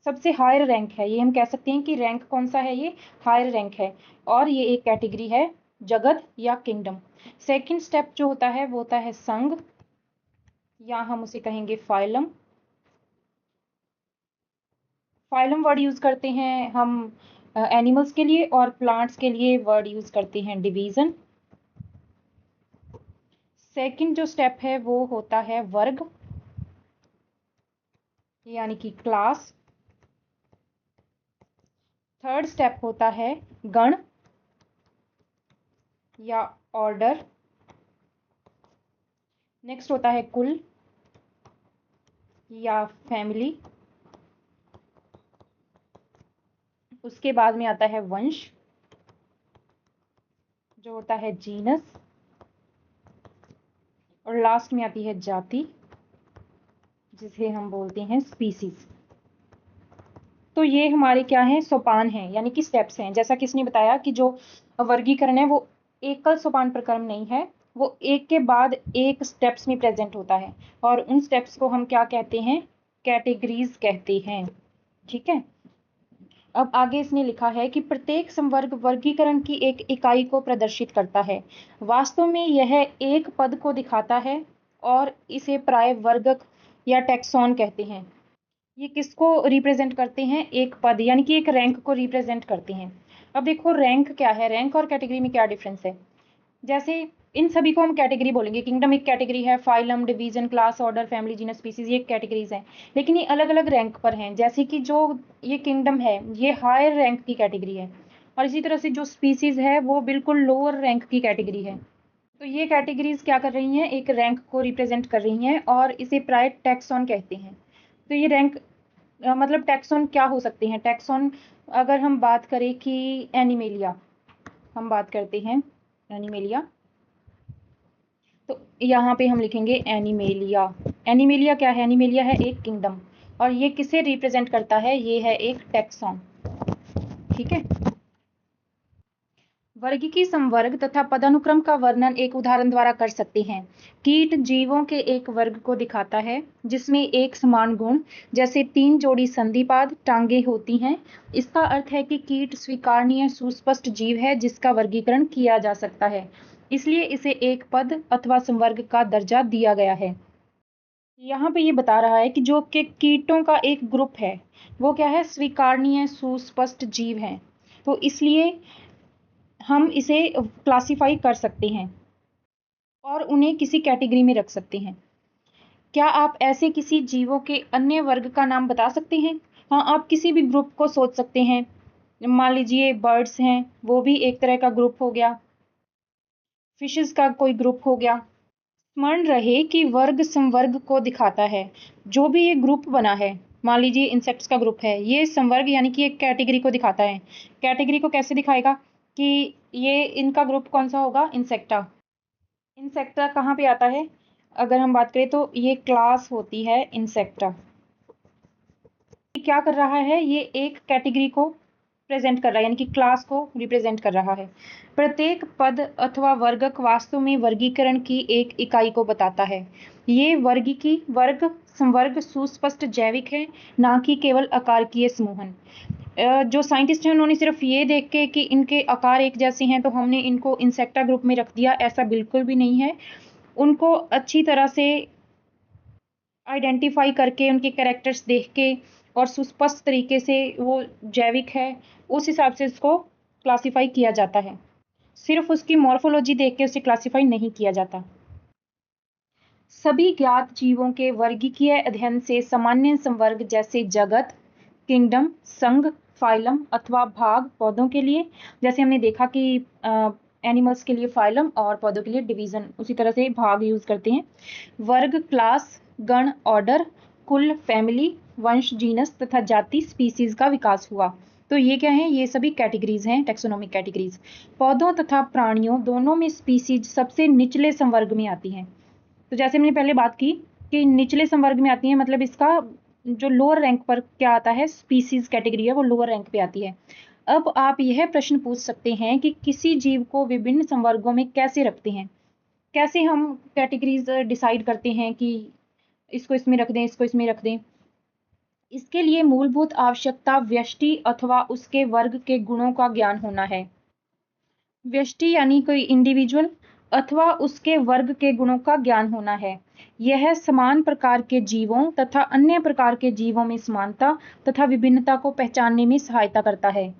सबसे हायर रैंक है। ये हम कह सकते हैं कि रैंक कौन सा है? ये हायर रैंक है, और ये एक कैटेगरी है जगत या किंगडम। सेकंड स्टेप जो होता है वो होता है संघ, या हम उसे कहेंगे फाइलम। फाइलम वर्ड यूज करते हैं हम एनिमल्स के लिए, और प्लांट्स के लिए वर्ड यूज करते हैं डिवीजन। सेकंड जो स्टेप है वो होता है वर्ग, यानी कि क्लास। थर्ड स्टेप होता है गण या ऑर्डर। नेक्स्ट होता है कुल या फैमिली। उसके बाद में आता है वंश, जो होता है जीनस। और लास्ट में आती है जाति, जिसे हम बोलते हैं स्पीसीज। तो ये हमारे क्या हैं, सोपान हैं, यानी कि स्टेप्स हैं। जैसा कि इसने बताया कि जो वर्गीकरण है वो एकल सोपान प्रक्रम नहीं है, वो एक के बाद एक स्टेप्स में प्रेजेंट होता है, और उन स्टेप्स को हम क्या कहते हैं, कैटेगरीज कहते हैं। ठीक है। अब आगे इसने लिखा है कि प्रत्येक संवर्ग वर्गीकरण की एक इकाई को प्रदर्शित करता है। वास्तव में यह एक पद को दिखाता है और इसे प्राय वर्गक या टैक्सॉन कहते हैं। ये किसको रिप्रेजेंट करते हैं, एक पद, यानी कि एक रैंक को रिप्रेजेंट करते हैं। अब देखो रैंक क्या है, रैंक और कैटेगरी में क्या डिफरेंस है। जैसे इन सभी को हम कैटेगरी बोलेंगे, किंगडम एक कैटेगरी है, phylum, division, class, order, family, genus, species, ये कैटेगरीज हैं, लेकिन ये अलग अलग रैंक पर हैं। जैसे कि जो ये किंगडम है ये हायर रैंक की कैटेगरी है, और इसी तरह से जो स्पीसीज है वो बिल्कुल लोअर रैंक की कैटेगरी है। तो ये कैटेगरीज क्या कर रही हैं, एक रैंक को रिप्रेजेंट कर रही हैं, और इसे प्राय टैक्सॉन कहते हैं। तो ये रैंक मतलब टैक्सॉन क्या हो सकते हैं, टैक्सॉन अगर हम बात करें कि एनिमेलिया, हम बात करते हैं एनिमेलिया, तो यहाँ पे हम लिखेंगे एनिमेलिया। एनिमेलिया क्या है, एनिमेलिया है एक किंगडम, और ये किसे रिप्रेजेंट करता है, ये है एक टैक्सॉन। ठीक है। वर्गीकी संवर्ग तथा पदानुक्रम का वर्णन एक उदाहरण द्वारा कर सकते हैं। कीट जीवों के एक वर्ग को दिखाता है जिसमें एक समान गुण जैसे 3 जोड़ी संधिपाद टांगे होती हैं। इसका अर्थ है कि कीट स्वीकारनीय सुस्पष्ट जीव है जिसका वर्गीकरण किया जा सकता है, इसलिए इसे एक पद अथवा संवर्ग का दर्जा दिया गया है। यहाँ पे ये बता रहा है कि जो कि कीटों का एक ग्रुप है वो क्या है, स्वीकारनीय सुस्पष्ट जीव है, तो इसलिए हम इसे क्लासिफाई कर सकते हैं और उन्हें किसी कैटेगरी में रख सकते हैं। क्या आप ऐसे किसी जीवों के अन्य वर्ग का नाम बता सकते हैं? हाँ, आप किसी भी ग्रुप को सोच सकते हैं। मान लीजिए बर्ड्स हैं, वो भी एक तरह का ग्रुप हो गया, फिशेस का कोई ग्रुप हो गया। स्मरण रहे कि वर्ग संवर्ग को दिखाता है। जो भी ये ग्रुप बना है, मान लीजिए इंसेक्ट्स का ग्रुप है, ये संवर्ग यानी कि एक कैटेगरी को दिखाता है। कैटेगरी को कैसे दिखाएगा कि ये इनका ग्रुप कौन सा होगा, इंसेक्टा। इंसेक्टा कहाँ पे आता है, अगर हम बात करें तो ये क्लास होती है इंसेक्टा। क्या कर रहा है, ये एक कैटेगरी को प्रेजेंट कर रहा है, यानी कि क्लास को रिप्रेजेंट कर रहा है। प्रत्येक पद अथवा वर्गक वास्तव में वर्गीकरण की एक इकाई को बताता है। ये वर्गीकी वर्ग संवर्ग सुस्पष्ट जैविक है, ना कि केवल आकारकीय समूहन। जो साइंटिस्ट हैं उन्होंने सिर्फ ये देख के कि इनके आकार एक जैसे हैं तो हमने इनको इंसेक्टा ग्रुप में रख दिया, ऐसा बिल्कुल भी नहीं है। उनको अच्छी तरह से आइडेंटिफाई करके, उनके कैरेक्टर्स देख के और सुस्पष्ट तरीके से वो जैविक है उस हिसाब से इसको क्लासिफाई किया जाता है। सिर्फ उसकी मॉर्फोलॉजी देख के उसे क्लासिफाई नहीं किया जाता। सभी ज्ञात जीवों के वर्गीकीय अध्ययन से सामान्य संवर्ग जैसे जगत, किंगडम, संघ, फाइलम अथवा भाग पौधों के लिए, जैसे हमने देखा कि एनिमल्स के लिए फाइलम और पौधों के लिए डिवीजन, उसी तरह से भाग यूज करते हैं। वर्ग, क्लास, गण, ऑर्डर, कुल, फैमिली, वंश, जीनस तथा जाति, स्पीसीज का विकास हुआ। तो ये क्या है, ये सभी कैटेगरीज हैं, टेक्सोनोमिक कैटेगरीज। पौधों तथा प्राणियों दोनों में स्पीसीज सबसे निचले संवर्ग में आती हैं। तो जैसे मैंने पहले बात की कि निचले संवर्ग में आती है, मतलब इसका जो लोअर रैंक पर क्या आता है, स्पीसीज कैटेगरी है, वो लोअर रैंक पे आती है। अब आप यह प्रश्न पूछ सकते हैं कि किसी जीव को विभिन्न संवर्गों में कैसे रखते हैं, कैसे हम कैटेगरीज डिसाइड करते हैं कि इसको इसमें रख दें, इसको इसमें रख दें। इसके लिए मूलभूत आवश्यकता व्यष्टि अथवा उसके वर्ग के गुणों का ज्ञान होना है। व्यष्टि यानी कोई इंडिविजुअल अथवा उसके वर्ग के गुणों का ज्ञान होना है। यह समान प्रकार के जीवों तथा अन्य प्रकार के जीवों में समानता तथा विभिन्नता को पहचानने में सहायता करता है।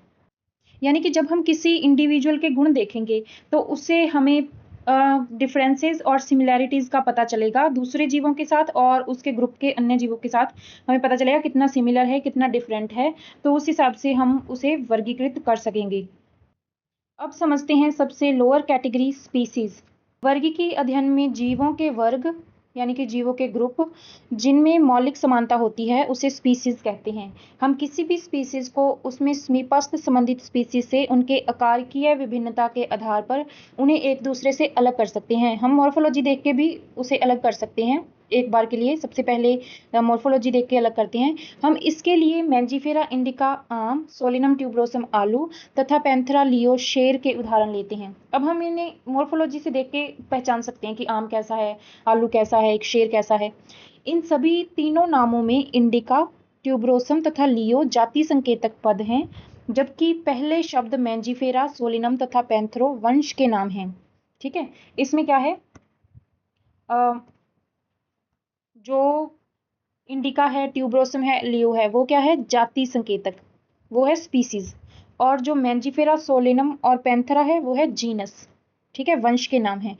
यानी कि जब हम किसी इंडिविजुअल के गुण देखेंगे तो उससे हमें डिफरेंसेस और सिमिलैरिटीज का पता चलेगा दूसरे जीवों के साथ, और उसके ग्रुप के अन्य जीवों के साथ हमें पता चलेगा कितना सिमिलर है, कितना डिफरेंट है, तो उस हिसाब से हम उसे वर्गीकृत कर सकेंगे। अब समझते हैं सबसे लोअर कैटेगरी, स्पीसीज। वर्गीकी अध्ययन में जीवों के वर्ग यानी कि जीवों के ग्रुप जिनमें मौलिक समानता होती है उसे स्पीसीज कहते हैं। हम किसी भी स्पीसीज को उसमें समीपस्थ संबंधित स्पीसीज से उनके आकारिकीय विभिन्नता के आधार पर उन्हें एक दूसरे से अलग कर सकते हैं। हम मॉर्फोलॉजी देख के भी उसे अलग कर सकते हैं। एक बार के लिए सबसे पहले मॉर्फोलॉजी देख के अलग करते हैं। हम इसके लिए मैंजीफेरा इंडिका आम, सोलिनम ट्यूबरोसम आलू तथा पैंथेरा लियो शेर के उदाहरण लेते हैं। अब हम इन्हें मॉर्फोलॉजी से देख के पहचान सकते हैं कि आम कैसा है, आलू कैसा है, एक शेर कैसा है। इन सभी तीनों नामों में इंडिका, ट्यूबरोसम तथा लियो जाति संकेतक पद हैं, जबकि पहले शब्द मैंजीफेरा, सोलिनम तथा पैंथेरो वंश के नाम हैं। ठीक है, इसमें क्या है, जो इंडिका है, ट्यूबरोसम है, लियो है, वो क्या है, जाति संकेतक, वो है स्पीसीज। और जो मैंजीफेरा, सोलिनम और पैंथेरा है वो है जीनस। ठीक है, वंश के नाम है।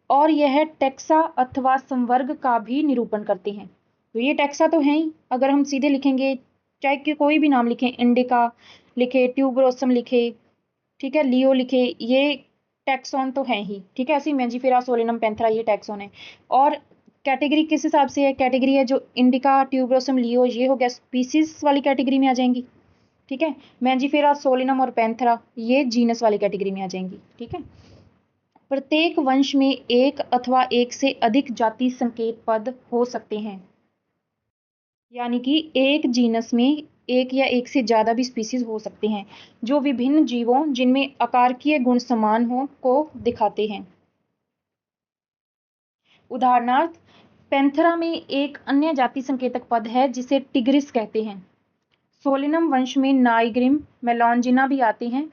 और यह टैक्सा अथवा संवर्ग का भी निरूपण करते हैं। तो ये टैक्सा तो है ही, अगर हम सीधे लिखेंगे, चाहे कि कोई भी नाम लिखें, इंडिका लिखे, ट्यूबरोसम लिखे, ठीक है, लियो लिखे, ये टैक्सॉन तो है ही। ठीक है, ऐसे मैंजीफेरा, सोलिनम, पैंथेरा ये टैक्सॉन है। और कैटेगरी किस हिसाब से है, कैटेगरी है जो इंडिका, ट्यूबरोसम, लियो, ये हो गया स्पीसीज वाली कैटेगरी में आ जाएंगी। ठीक है, मैंजीफेरा, सोलिनम और पैंथेरा ये जीनस वाली कैटेगरी में आ जाएंगी। ठीक है, प्रत्येक वंश में एक अथवा एक से अधिक जाति संकेत पद हो सकते हैं, यानी कि एक जीनस में एक या एक से ज्यादा भी स्पीसीज हो सकते हैं जो विभिन्न जीवों जिनमें आकारिकीय गुण समान हो को दिखाते हैं। उदाहरणार्थ, पैंथेरा में एक अन्य जाति संकेतक पद है जिसे टिग्रिस कहते हैं। सोलिनम वंश में नाइग्रिम, मेलॉन्जिना भी आते हैं।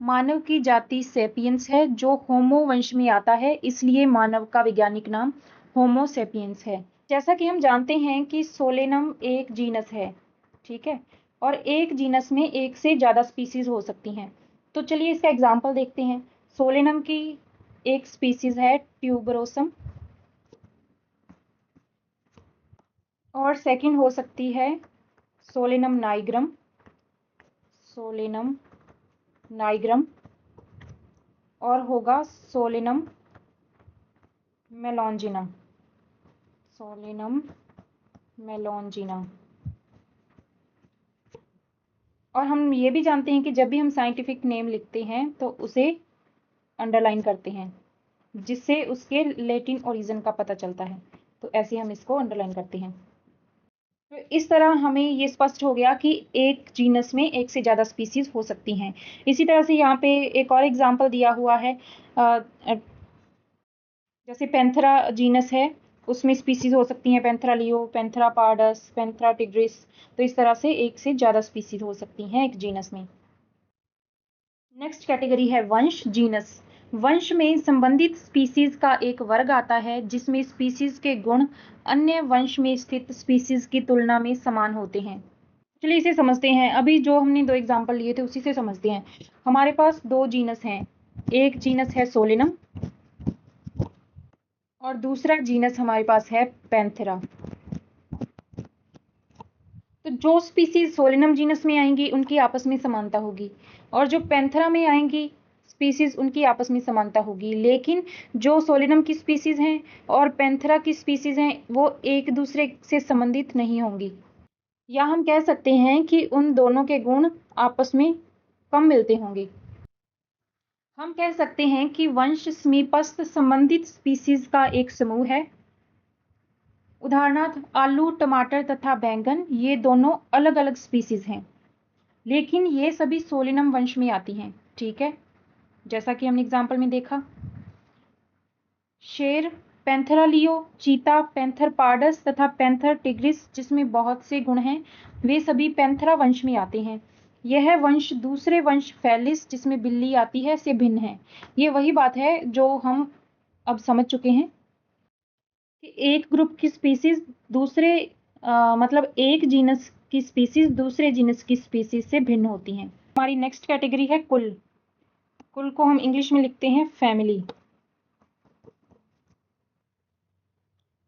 मानव की जाति सेपियंस है जो होमो वंश में आता है, इसलिए मानव का वैज्ञानिक नाम होमो सेपियंस है। जैसा कि हम जानते हैं कि सोलिनम एक जीनस है, ठीक है, और एक जीनस में एक से ज़्यादा स्पीसीज हो सकती हैं। तो चलिए इसका एग्जाम्पल देखते हैं। सोलिनम की एक स्पीसीज है ट्यूबरोसम, और सेकंड हो सकती है सोलिनम नाइग्रम, सोलिनम नाइग्रम, और होगा सोलिनम मेलॉन्जिना, सोलिनम मेलॉन्जिना। और हम ये भी जानते हैं कि जब भी हम साइंटिफिक नेम लिखते हैं तो उसे अंडरलाइन करते हैं, जिससे उसके लैटिन ओरिजिन का पता चलता है। तो ऐसे हम इसको अंडरलाइन करते हैं। तो इस तरह हमें ये स्पष्ट हो गया कि एक जीनस में एक से ज़्यादा स्पीसीज हो सकती हैं। इसी तरह से यहाँ पे एक और एग्जांपल दिया हुआ है, जैसे पैंथेरा जीनस है, उसमें स्पीसीज हो सकती हैं Panthera leo, Panthera pardus, Panthera tigris. तो इस तरह से एक से ज़्यादा स्पीसीज हो सकती हैं एक जीनस में। नेक्स्ट कैटेगरी है वंश, जीनस। वंश में संबंधित स्पीसीज का एक वर्ग आता है जिसमें स्पीसीज के गुण अन्य वंश में स्थित स्पीसीज की तुलना में समान होते हैं। चलिए इसे समझते हैं। अभी जो हमने दो एग्जांपल लिए थे उसी से समझते हैं। हमारे पास दो जीनस हैं, एक जीनस है सोलिनम और दूसरा जीनस हमारे पास है पैंथेरा। तो जो स्पीसीज सोलिनम जीनस में आएंगी उनकी आपस में समानता होगी, और जो पैंथेरा में आएंगी स्पीसीज उनकी आपस में समानता होगी। लेकिन जो सोलिनम की स्पीसीज हैं और पैंथेरा की स्पीसीज हैं वो एक दूसरे से संबंधित नहीं होंगी, या हम कह सकते हैं कि उन दोनों के गुण आपस में कम मिलते होंगे। हम कह सकते हैं कि वंश समीपस्थ संबंधित स्पीसीज का एक समूह है। उदाहरणार्थ, आलू, टमाटर तथा बैंगन ये दोनों अलग अलग स्पीसीज हैं, लेकिन ये सभी सोलिनम वंश में आती हैं। ठीक है, जैसा कि हमने एग्जाम्पल में देखा। शेर पैंथेरा लियो, चीता पैंथर पार्डस तथा पैंथर टिग्रिस जिसमें बहुत से गुण हैं, वे सभी पैंथेरा वंश में आते हैं। यह वंश दूसरे वंश फेलिस जिसमें बिल्ली आती है से भिन्न है। ये वही बात है जो हम अब समझ चुके हैं कि एक ग्रुप की स्पीसीज दूसरे मतलब एक जीनस की स्पीसीज दूसरे जीनस की स्पीसीज से भिन्न होती हैं। हमारी नेक्स्ट कैटेगरी है कुल। कुल को हम इंग्लिश में लिखते हैं फैमिली।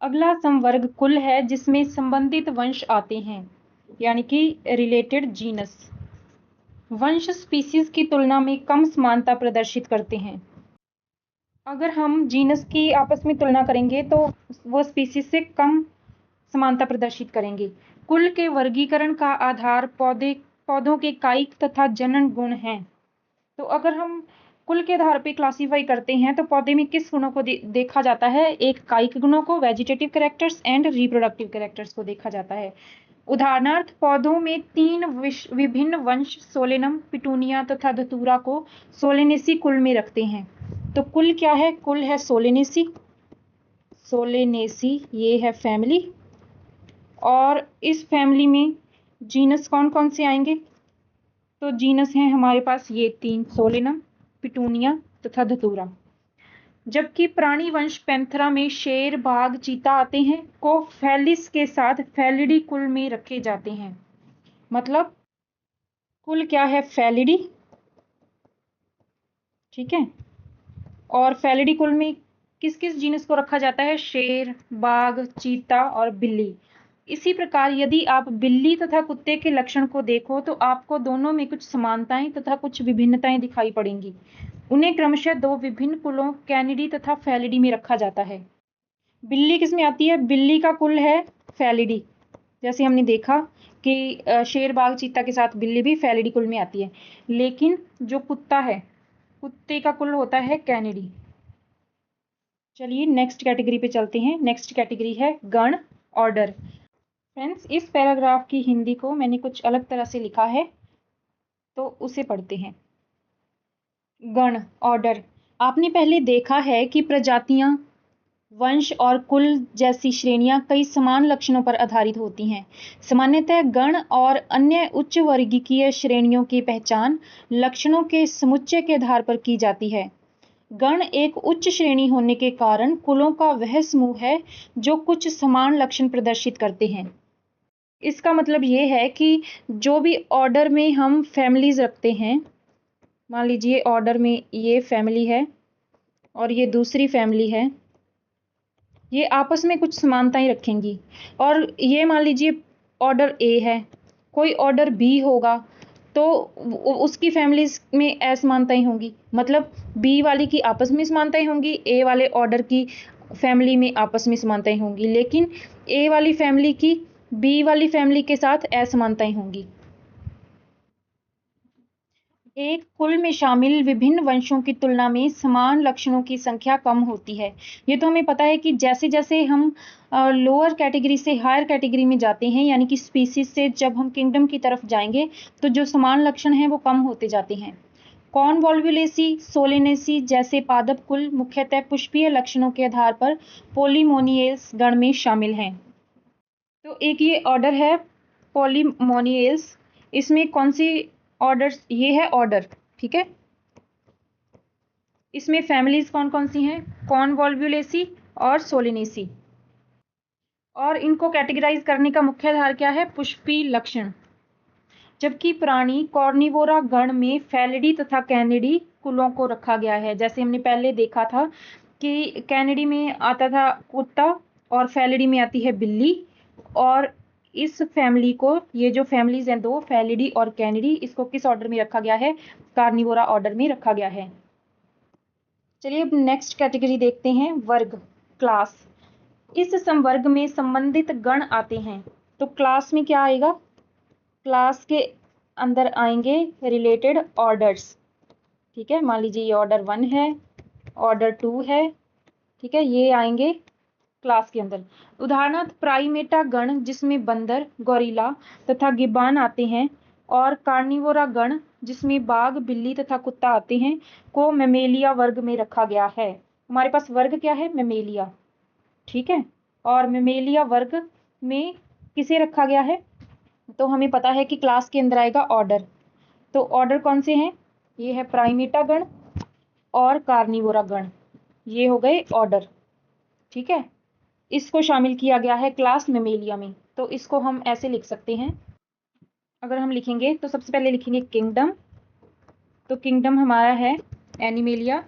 अगला संवर्ग कुल है जिसमें संबंधित वंश आते हैं, यानी कि रिलेटेड जीनस। वंश स्पीसीज की तुलना में कम समानता प्रदर्शित करते हैं। अगर हम जीनस की आपस में तुलना करेंगे तो वो स्पीसीज से कम समानता प्रदर्शित करेंगे। कुल के वर्गीकरण का आधार पौधों के कायिक तथा जनन गुण हैं। तो अगर हम कुल के आधार पे क्लासिफाई करते हैं तो पौधे में किस गुणों को देखा जाता है? एक कायिक गुणों को, vegetative characters and reproductive characters को देखा जाता है। उदाहरणार्थ पौधों में 3 विभिन्न वंश सोलेनम, पिटूनिया तथा धतूरा को सोलेनेसी कुल में रखते हैं। तो कुल क्या है? कुल है सोलेनेसी। सोलेनेसी ये है फैमिली, और इस फैमिली में जीनस कौन कौन से आएंगे? तो जीनस हैं हमारे पास ये 3, सोलेनम, पिटूनिया तथा धतूरा। जबकि प्राणी वंश पैंथरा में शेर, बाघ, चीता आते हैं, को फैलिस के साथ फैलिडी कुल में रखे जाते हैं। मतलब कुल क्या है? फैलिडी, ठीक है। और फैलिडी कुल में किस किस जीनस को रखा जाता है? शेर, बाघ, चीता और बिल्ली। इसी प्रकार यदि आप बिल्ली तथा कुत्ते के लक्षण को देखो तो आपको दोनों में कुछ समानताएं तथा कुछ विभिन्नताएं दिखाई पड़ेंगी। उन्हें क्रमशः 2 विभिन्न कुलों कैनिडी तथा फैलिडी में रखा जाता है। बिल्ली किस में आती है? बिल्ली का कुल है फैलिडी। जैसे हमने देखा कि शेर, बाघ, चीता के साथ बिल्ली भी फैलिडी कुल में आती है। लेकिन जो कुत्ता है, कुत्ते का कुल होता है कैनिडी। चलिए नेक्स्ट कैटेगरी पे चलते हैं। नेक्स्ट कैटेगरी है गण, ऑर्डर। फ्रेंड्स, इस पैराग्राफ की हिंदी को मैंने कुछ अलग तरह से लिखा है, तो उसे पढ़ते हैं। गण, ऑर्डर। आपने पहले देखा है कि प्रजातियां, वंश और कुल जैसी श्रेणियां कई समान लक्षणों पर आधारित होती हैं। सामान्यतः गण और अन्य उच्च वर्गीय श्रेणियों की पहचान लक्षणों के समुच्चय के आधार पर की जाती है। गण एक उच्च श्रेणी होने के कारण कुलों का वह समूह है जो कुछ समान लक्षण प्रदर्शित करते हैं। इसका मतलब ये है कि जो भी ऑर्डर में हम फैमिलीज रखते हैं, मान लीजिए ऑर्डर में ये फैमिली है और ये दूसरी फैमिली है, ये आपस में कुछ समानताएं रखेंगी। और ये मान लीजिए ऑर्डर ए है, कोई ऑर्डर बी होगा, तो उसकी फैमिलीज में असमानताएं होंगी। मतलब बी वाली की आपस में समानताएं होंगी, ए वाले ऑर्डर की फैमिली में आपस में समानताएं होंगी, लेकिन ए वाली फैमिली की बी वाली फैमिली के साथ असमानताएं होंगी। एक कुल में शामिल विभिन्न वंशों की तुलना में समान लक्षणों की संख्या कम होती है। ये तो हमें पता है कि जैसे जैसे हम लोअर कैटेगरी से हायर कैटेगरी में जाते हैं, यानी कि स्पीसीज से जब हम किंगडम की तरफ जाएंगे, तो जो समान लक्षण हैं वो कम होते जाते हैं। कॉनवॉल्वुलेसी, सोलेनेसी जैसे पादप कुल मुख्यतः पुष्पीय लक्षणों के आधार पर पोलीमोनियल्स गण में शामिल हैं। तो एक ये ऑर्डर है पोलीमोनियल्स। इसमें कौन सी ऑर्डर? ये है ऑर्डर, ठीक है। इसमें फैमिलीज कौन कौन सी हैं? कॉनवॉल्वुलेसी और सोलिनेसी। और इनको कैटेगराइज करने का मुख्य आधार क्या है? पुष्पी लक्षण। जबकि प्राणी कॉर्निवोरा गण में फैलिडी तथा कैनिडी कुलों को रखा गया है। जैसे हमने पहले देखा था कि कैनिडी में आता था कुत्ता और फैलिडी में आती है बिल्ली। और इस फैमिली को, ये जो फैमिलीज हैं दो, फैलिडी और कैनिडी, इसको किस ऑर्डर में रखा गया है? कार्निवोरा ऑर्डर में रखा गया है। चलिए अब नेक्स्ट कैटेगरी देखते हैं, वर्ग, क्लास। इस संवर्ग में संबंधित गण आते हैं। तो क्लास में क्या आएगा? क्लास के अंदर आएंगे रिलेटेड ऑर्डर्स, ठीक है। मान लीजिए ये ऑर्डर 1 है, ऑर्डर 2 है, ठीक है, ये आएंगे क्लास के अंदर। उदाहरणार्थ प्राइमेटा गण जिसमें बंदर, गोरिल्ला तथा गिबान आते हैं, और कार्निवोरा गण जिसमें बाघ, बिल्ली तथा कुत्ता आते हैं, को मेमेलिया वर्ग में रखा गया है। हमारे पास वर्ग क्या है? मेमेलिया, ठीक है। और मेमेलिया वर्ग में किसे रखा गया है? तो हमें पता है कि क्लास के अंदर आएगा ऑर्डर। तो ऑर्डर कौन से हैं? ये है प्राइमेटा गण और कार्निवोरा गण, ये हो गए ऑर्डर, ठीक है। इसको शामिल किया गया है क्लास मेमेलिया में। तो इसको हम ऐसे लिख सकते हैं। अगर हम लिखेंगे तो सबसे पहले लिखेंगे किंगडम। तो किंगडम हमारा है एनिमेलिया।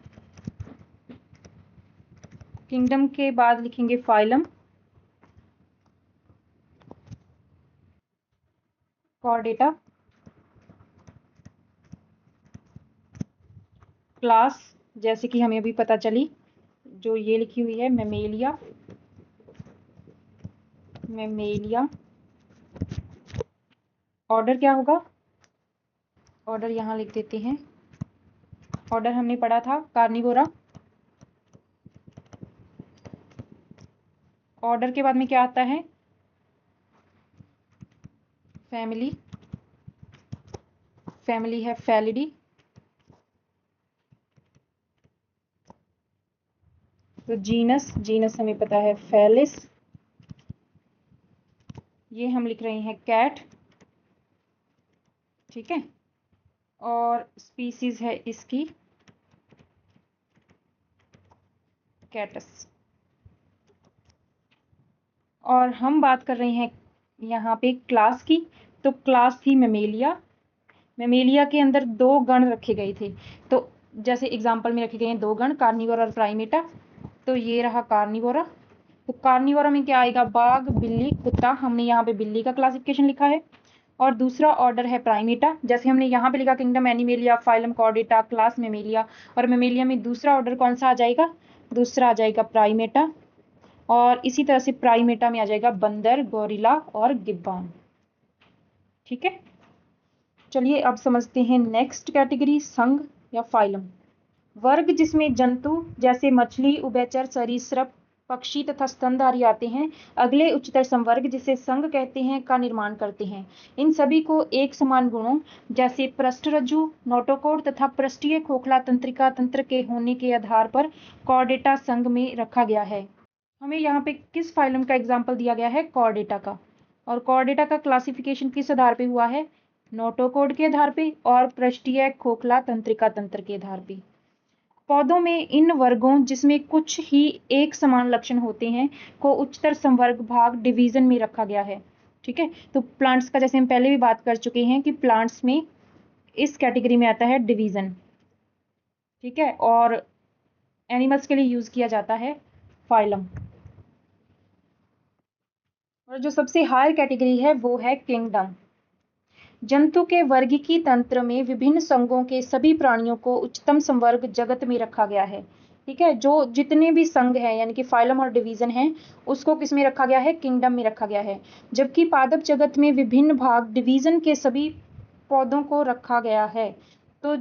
किंगडम के बाद लिखेंगे फाइलम, कॉर्डेटा। क्लास जैसे कि हमें अभी पता चली जो ये लिखी हुई है मैमेलिया, मैमेलिया। ऑर्डर क्या होगा? ऑर्डर यहाँ लिख देते हैं। ऑर्डर हमने पढ़ा था कार्निवोरा। ऑर्डर के बाद में क्या आता है? फैमिली, फैमिली है फैलिडी। तो जीनस, जीनस हमें पता है फेलिस। ये हम लिख रहे हैं कैट, ठीक है। और स्पीसीज है इसकी कैटस। और हम बात कर रहे हैं यहाँ पे क्लास की, तो क्लास थी मेमेलिया। मेमेलिया के अंदर 2 गण रखे गए थे। तो जैसे एग्जाम्पल में रखे गए हैं 2 गण, कार्निवोरा और प्राइमेटा। तो ये रहा कार्निवोरा। तो कार्निवोरा में क्या आएगा? बाघ, बिल्ली, कुत्ता। हमने यहाँ पे बिल्ली का क्लासिफिकेशन लिखा है। और दूसरा ऑर्डर है प्राइमेटा, जैसे हमने यहाँ पे लिखा kingdom animalia, phylum Chordata, class Mammalia. और मेमेलिया में दूसरा ऑर्डर कौन सा आ जाएगा? दूसरा आ जाएगा प्राइमेटा। और इसी तरह से प्राइमेटा में आ जाएगा बंदर, गोरिल्ला और गिब्बॉन, ठीक है। चलिए अब समझते हैं नेक्स्ट कैटेगरी, संघ या फाइलम। वर्ग जिसमें जंतु जैसे मछली, उभयचर, सरीसृप, पक्षी तथा स्तनधारी आते हैं। अगले उच्चतर संवर्ग जिसे संघ कहते हैं का निर्माण करते हैं। इन सभी को एक समान गुणों जैसे पृष्ठरज्जु, नोटोकोड तथा पृष्ठीय खोखला तंत्रिका तंत्र के होने के आधार पर कॉर्डेटा संघ में रखा गया है। हमें यहाँ पे किस फाइलम का एग्जाम्पल दिया गया है? कॉर्डेटा का। और कॉर्डेटा का क्लासिफिकेशन किस आधार पे हुआ है? नोटोकोड के आधार पे और पृष्ठीय खोखला तंत्रिका तंत्र के आधार पे। पौधों में इन वर्गों जिसमें कुछ ही एक समान लक्षण होते हैं को उच्चतर संवर्ग भाग डिवीजन में रखा गया है, ठीक है। तो प्लांट्स का जैसे हम पहले भी बात कर चुके हैं कि प्लांट्स में इस कैटेगरी में आता है डिवीजन, ठीक है। और एनिमल्स के लिए यूज किया जाता है फाइलम। और जो सबसे हायर कैटेगरी है वो है किंगडम। जंतु के वर्गीकी तंत्र में विभिन्न संघों के सभी प्राणियों को उच्चतम संवर्ग जगत में रखा गया है, ठीक है। जो जितने भी संघ हैं यानी कि फाइलम और डिवीजन हैं उसको किस में रखा गया है? किंगडम में रखा गया है। जबकि पादप जगत में विभिन्न भाग डिवीजन के सभी पौधों को रखा गया है, तो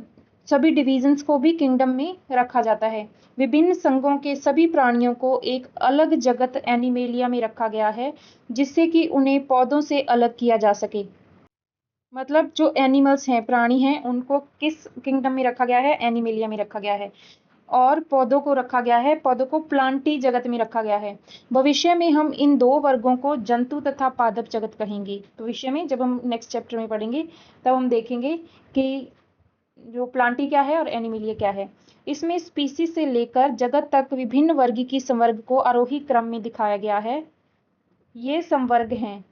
सभी डिवीजन्स को भी किंगडम में रखा जाता है। विभिन्न संघों के सभी प्राणियों को एक अलग जगत एनिमेलिया में रखा गया है जिससे कि उन्हें पौधों से अलग किया जा सके। मतलब जो एनिमल्स हैं, प्राणी हैं, उनको किस किंगडम में रखा गया है? एनिमेलिया में रखा गया है। और पौधों को रखा गया है, पौधों को प्लांटी जगत में रखा गया है। भविष्य में हम इन 2 वर्गों को जंतु तथा पादप जगत कहेंगे। भविष्य में जब हम नेक्स्ट चैप्टर में पढ़ेंगे तब हम देखेंगे कि जो प्लांटी क्या है और एनिमेलिया क्या है। इसमें स्पीसीज से लेकर जगत तक विभिन्न वर्गीकी संवर्ग को आरोही क्रम में दिखाया गया है। ये संवर्ग हैं।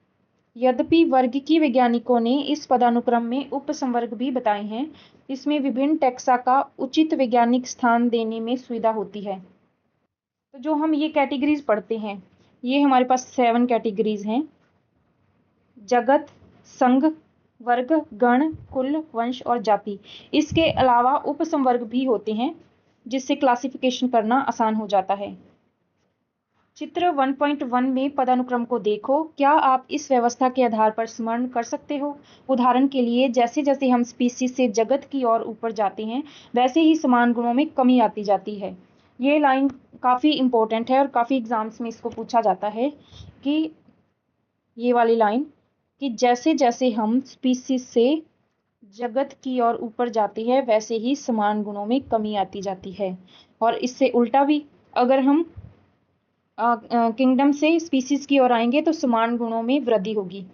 यद्यपि वर्गीकी वैज्ञानिकों ने इस पदानुक्रम में उपसंवर्ग भी बताए हैं। इसमें विभिन्न टैक्सा का उचित वैज्ञानिक स्थान देने में सुविधा होती है। तो जो हम ये कैटेगरीज पढ़ते हैं, ये हमारे पास 7 कैटेगरीज हैं: जगत, संघ, वर्ग, गण, कुल, वंश और जाति। इसके अलावा उपसंवर्ग भी होते हैं जिससे क्लासिफिकेशन करना आसान हो जाता है। चित्र 1.1 में पदानुक्रम को देखो। क्या आप इस व्यवस्था के आधार पर स्मरण कर सकते हो? उदाहरण के लिए जैसे जैसे हम स्पीसीज से जगत की ओर ऊपर जाते हैं वैसे ही समान गुणों में कमी आती जाती है। ये लाइन काफ़ी इंपॉर्टेंट है और काफ़ी एग्जाम्स में इसको पूछा जाता है कि ये वाली लाइन कि जैसे जैसे हम स्पीसीज से जगत की ओर ऊपर जाते हैं वैसे ही समान गुणों में कमी आती जाती है। और इससे उल्टा भी, अगर हम किंगडम से स्पीसीज की ओर आएंगे तो समान गुणों में वृद्धि होगी।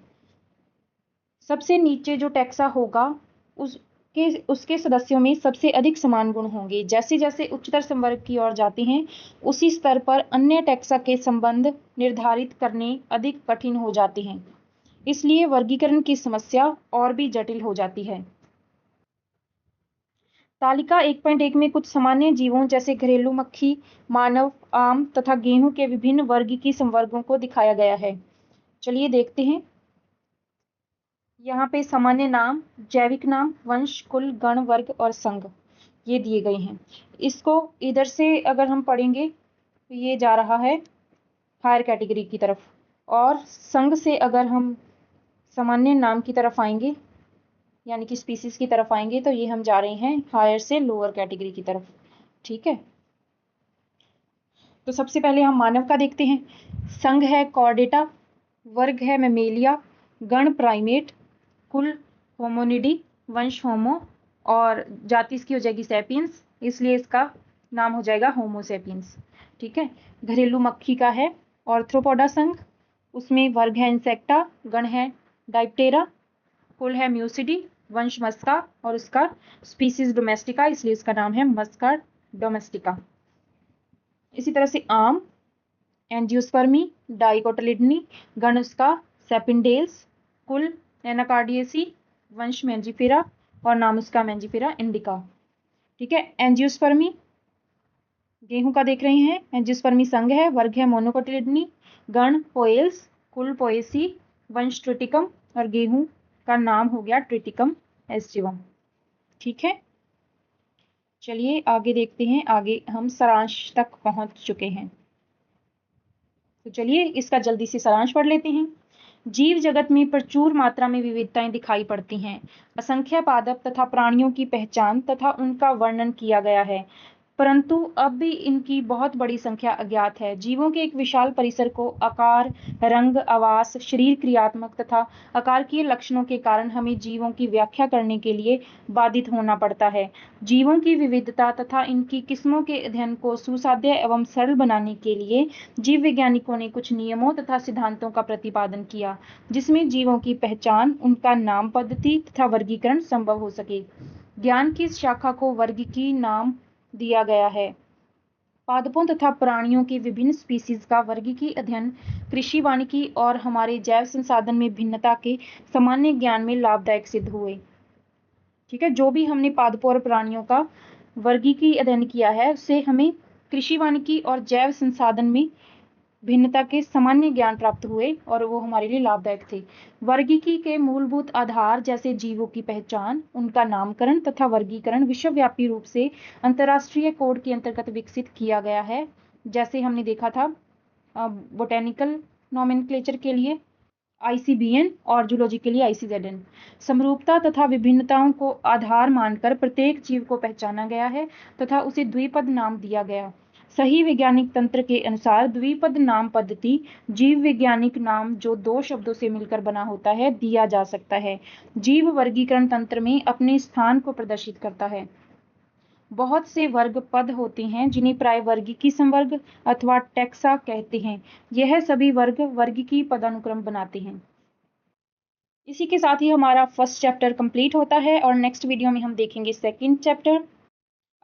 सबसे नीचे जो टैक्सा होगा उसके सदस्यों में सबसे अधिक समान गुण होंगे। जैसे जैसे उच्चतर संवर्ग की ओर जाते हैं उसी स्तर पर अन्य टैक्सा के संबंध निर्धारित करने अधिक कठिन हो जाते हैं। इसलिए वर्गीकरण की समस्या और भी जटिल हो जाती है। तालिका 1.1 में कुछ सामान्य जीवों जैसे घरेलू मक्खी, मानव, आम तथा गेहूं के विभिन्न वर्गीकी संवर्गों को दिखाया गया है। चलिए देखते हैं। यहाँ पे सामान्य नाम, जैविक नाम, वंश, कुल, गण, वर्ग और संघ ये दिए गए हैं। इसको इधर से अगर हम पढ़ेंगे तो ये जा रहा है हायर कैटेगरी की तरफ। और संघ से अगर हम सामान्य नाम की तरफ आएंगे, यानी कि स्पीसीज की तरफ आएंगे, तो ये हम जा रहे हैं हायर से लोअर कैटेगरी की तरफ। ठीक है, तो सबसे पहले हम मानव का देखते हैं। संघ है कॉर्डेटा, वर्ग है मेमेलिया, गण प्राइमेट, कुल होमोनिडी, वंश होमो, और जाति इसकी हो जाएगी सैपियंस, इसलिए इसका नाम हो जाएगा होमो सैपियंस। ठीक है, घरेलू मक्खी का है ऑर्थ्रोपोडा संघ, उसमें वर्ग है इंसेक्टा, गण है डाइप्टेरा, कुल है म्यूसिडी, वंश मस्का, और उसका स्पीसीज डोमेस्टिका, इसलिए इसका नाम है मस्का डोमेस्टिका। इसी तरह से आम एंजियोस्पर्मी डाइकोटिलिडनी, गण उसका सेपिंडेल्स, कुल एनाकार्डियेसी, वंश मैंजीफेरा, और नाम उसका मैंजीफेरा इंडिका। ठीक है, एंजियोस्पर्मी गेहूं का देख रहे हैं। एंजियोस्पर्मी संघ है, वर्ग है मोनोकोटिलिडनी, गण पोएल्स, कुल पोएसी, वंश ट्रिटिकम, और गेहूं का नाम हो गया ट्रिटिकम एस्टिवम। ठीक है, चलिए आगे देखते हैं। आगे हम सारांश तक पहुंच चुके हैं, तो चलिए इसका जल्दी से सारांश पढ़ लेते हैं। जीव जगत में प्रचुर मात्रा में विविधताएं दिखाई पड़ती हैं। असंख्य पादप तथा प्राणियों की पहचान तथा उनका वर्णन किया गया है, परंतु अब भी इनकी बहुत बड़ी संख्या अज्ञात है। जीवों के एक विशाल परिसर को आकार, रंग, आवास, शरीर क्रियात्मक तथा आकारकीय लक्षणों के कारण हमें जीवों की व्याख्या करने के लिए बाधित होना पड़ता है। जीवों की विविधता तथा इनकी किस्मों के अध्ययन को सुसाध्य एवं सरल बनाने के लिए जीव वैज्ञानिकों ने कुछ नियमों तथा सिद्धांतों का प्रतिपादन किया, जिसमें जीवों की पहचान, उनका नाम पद्धति तथा वर्गीकरण संभव हो सके। ज्ञान की इस शाखा को वर्गीकी नाम दिया गया है। पादपों तथा प्राणियों की विभिन्न स्पीसीज का वर्गीकी अध्ययन कृषि, वानिकी और हमारे जैव संसाधन में भिन्नता के सामान्य ज्ञान में लाभदायक सिद्ध हुए। ठीक है, जो भी हमने पादपों और प्राणियों का वर्गीकी अध्ययन किया है, उससे हमें कृषि, वानिकी और जैव संसाधन में भिन्नता के सामान्य ज्ञान प्राप्त हुए, और वो हमारे लिए लाभदायक थे। वर्गीकी के मूलभूत आधार जैसे जीवों की पहचान, उनका नामकरण तथा वर्गीकरण विश्वव्यापी रूप से अंतर्राष्ट्रीय कोड के अंतर्गत विकसित किया गया है। जैसे हमने देखा था बोटेनिकल नोमेनक्लेचर के लिए ICBN और जूलॉजी के लिए ICZN। समरूपता तथा विभिन्नताओं को आधार मानकर प्रत्येक जीव को पहचाना गया है तथा उसे द्विपद नाम दिया गया। सही वैज्ञानिक तंत्र के अनुसार द्विपद नाम पद्धति जीव वैज्ञानिक नाम जो दो शब्दों से मिलकर बना होता है दिया जा सकता है। जीव वर्गीकरण तंत्र में अपने स्थान को प्रदर्शित करता है। बहुत से वर्ग पद होते हैं जिन्हें प्राय वर्गीकी संवर्ग अथवा टैक्सा कहते हैं। यह सभी वर्ग वर्गीकी पदानुक्रम बनाते हैं। इसी के साथ ही हमारा फर्स्ट चैप्टर कंप्लीट होता है, और नेक्स्ट वीडियो में हम देखेंगे सेकंड चैप्टर।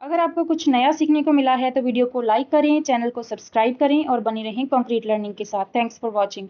अगर आपको कुछ नया सीखने को मिला है तो वीडियो को लाइक करें, चैनल को सब्सक्राइब करें और बने रहें कंक्रीट लर्निंग के साथ। Thanks for watching.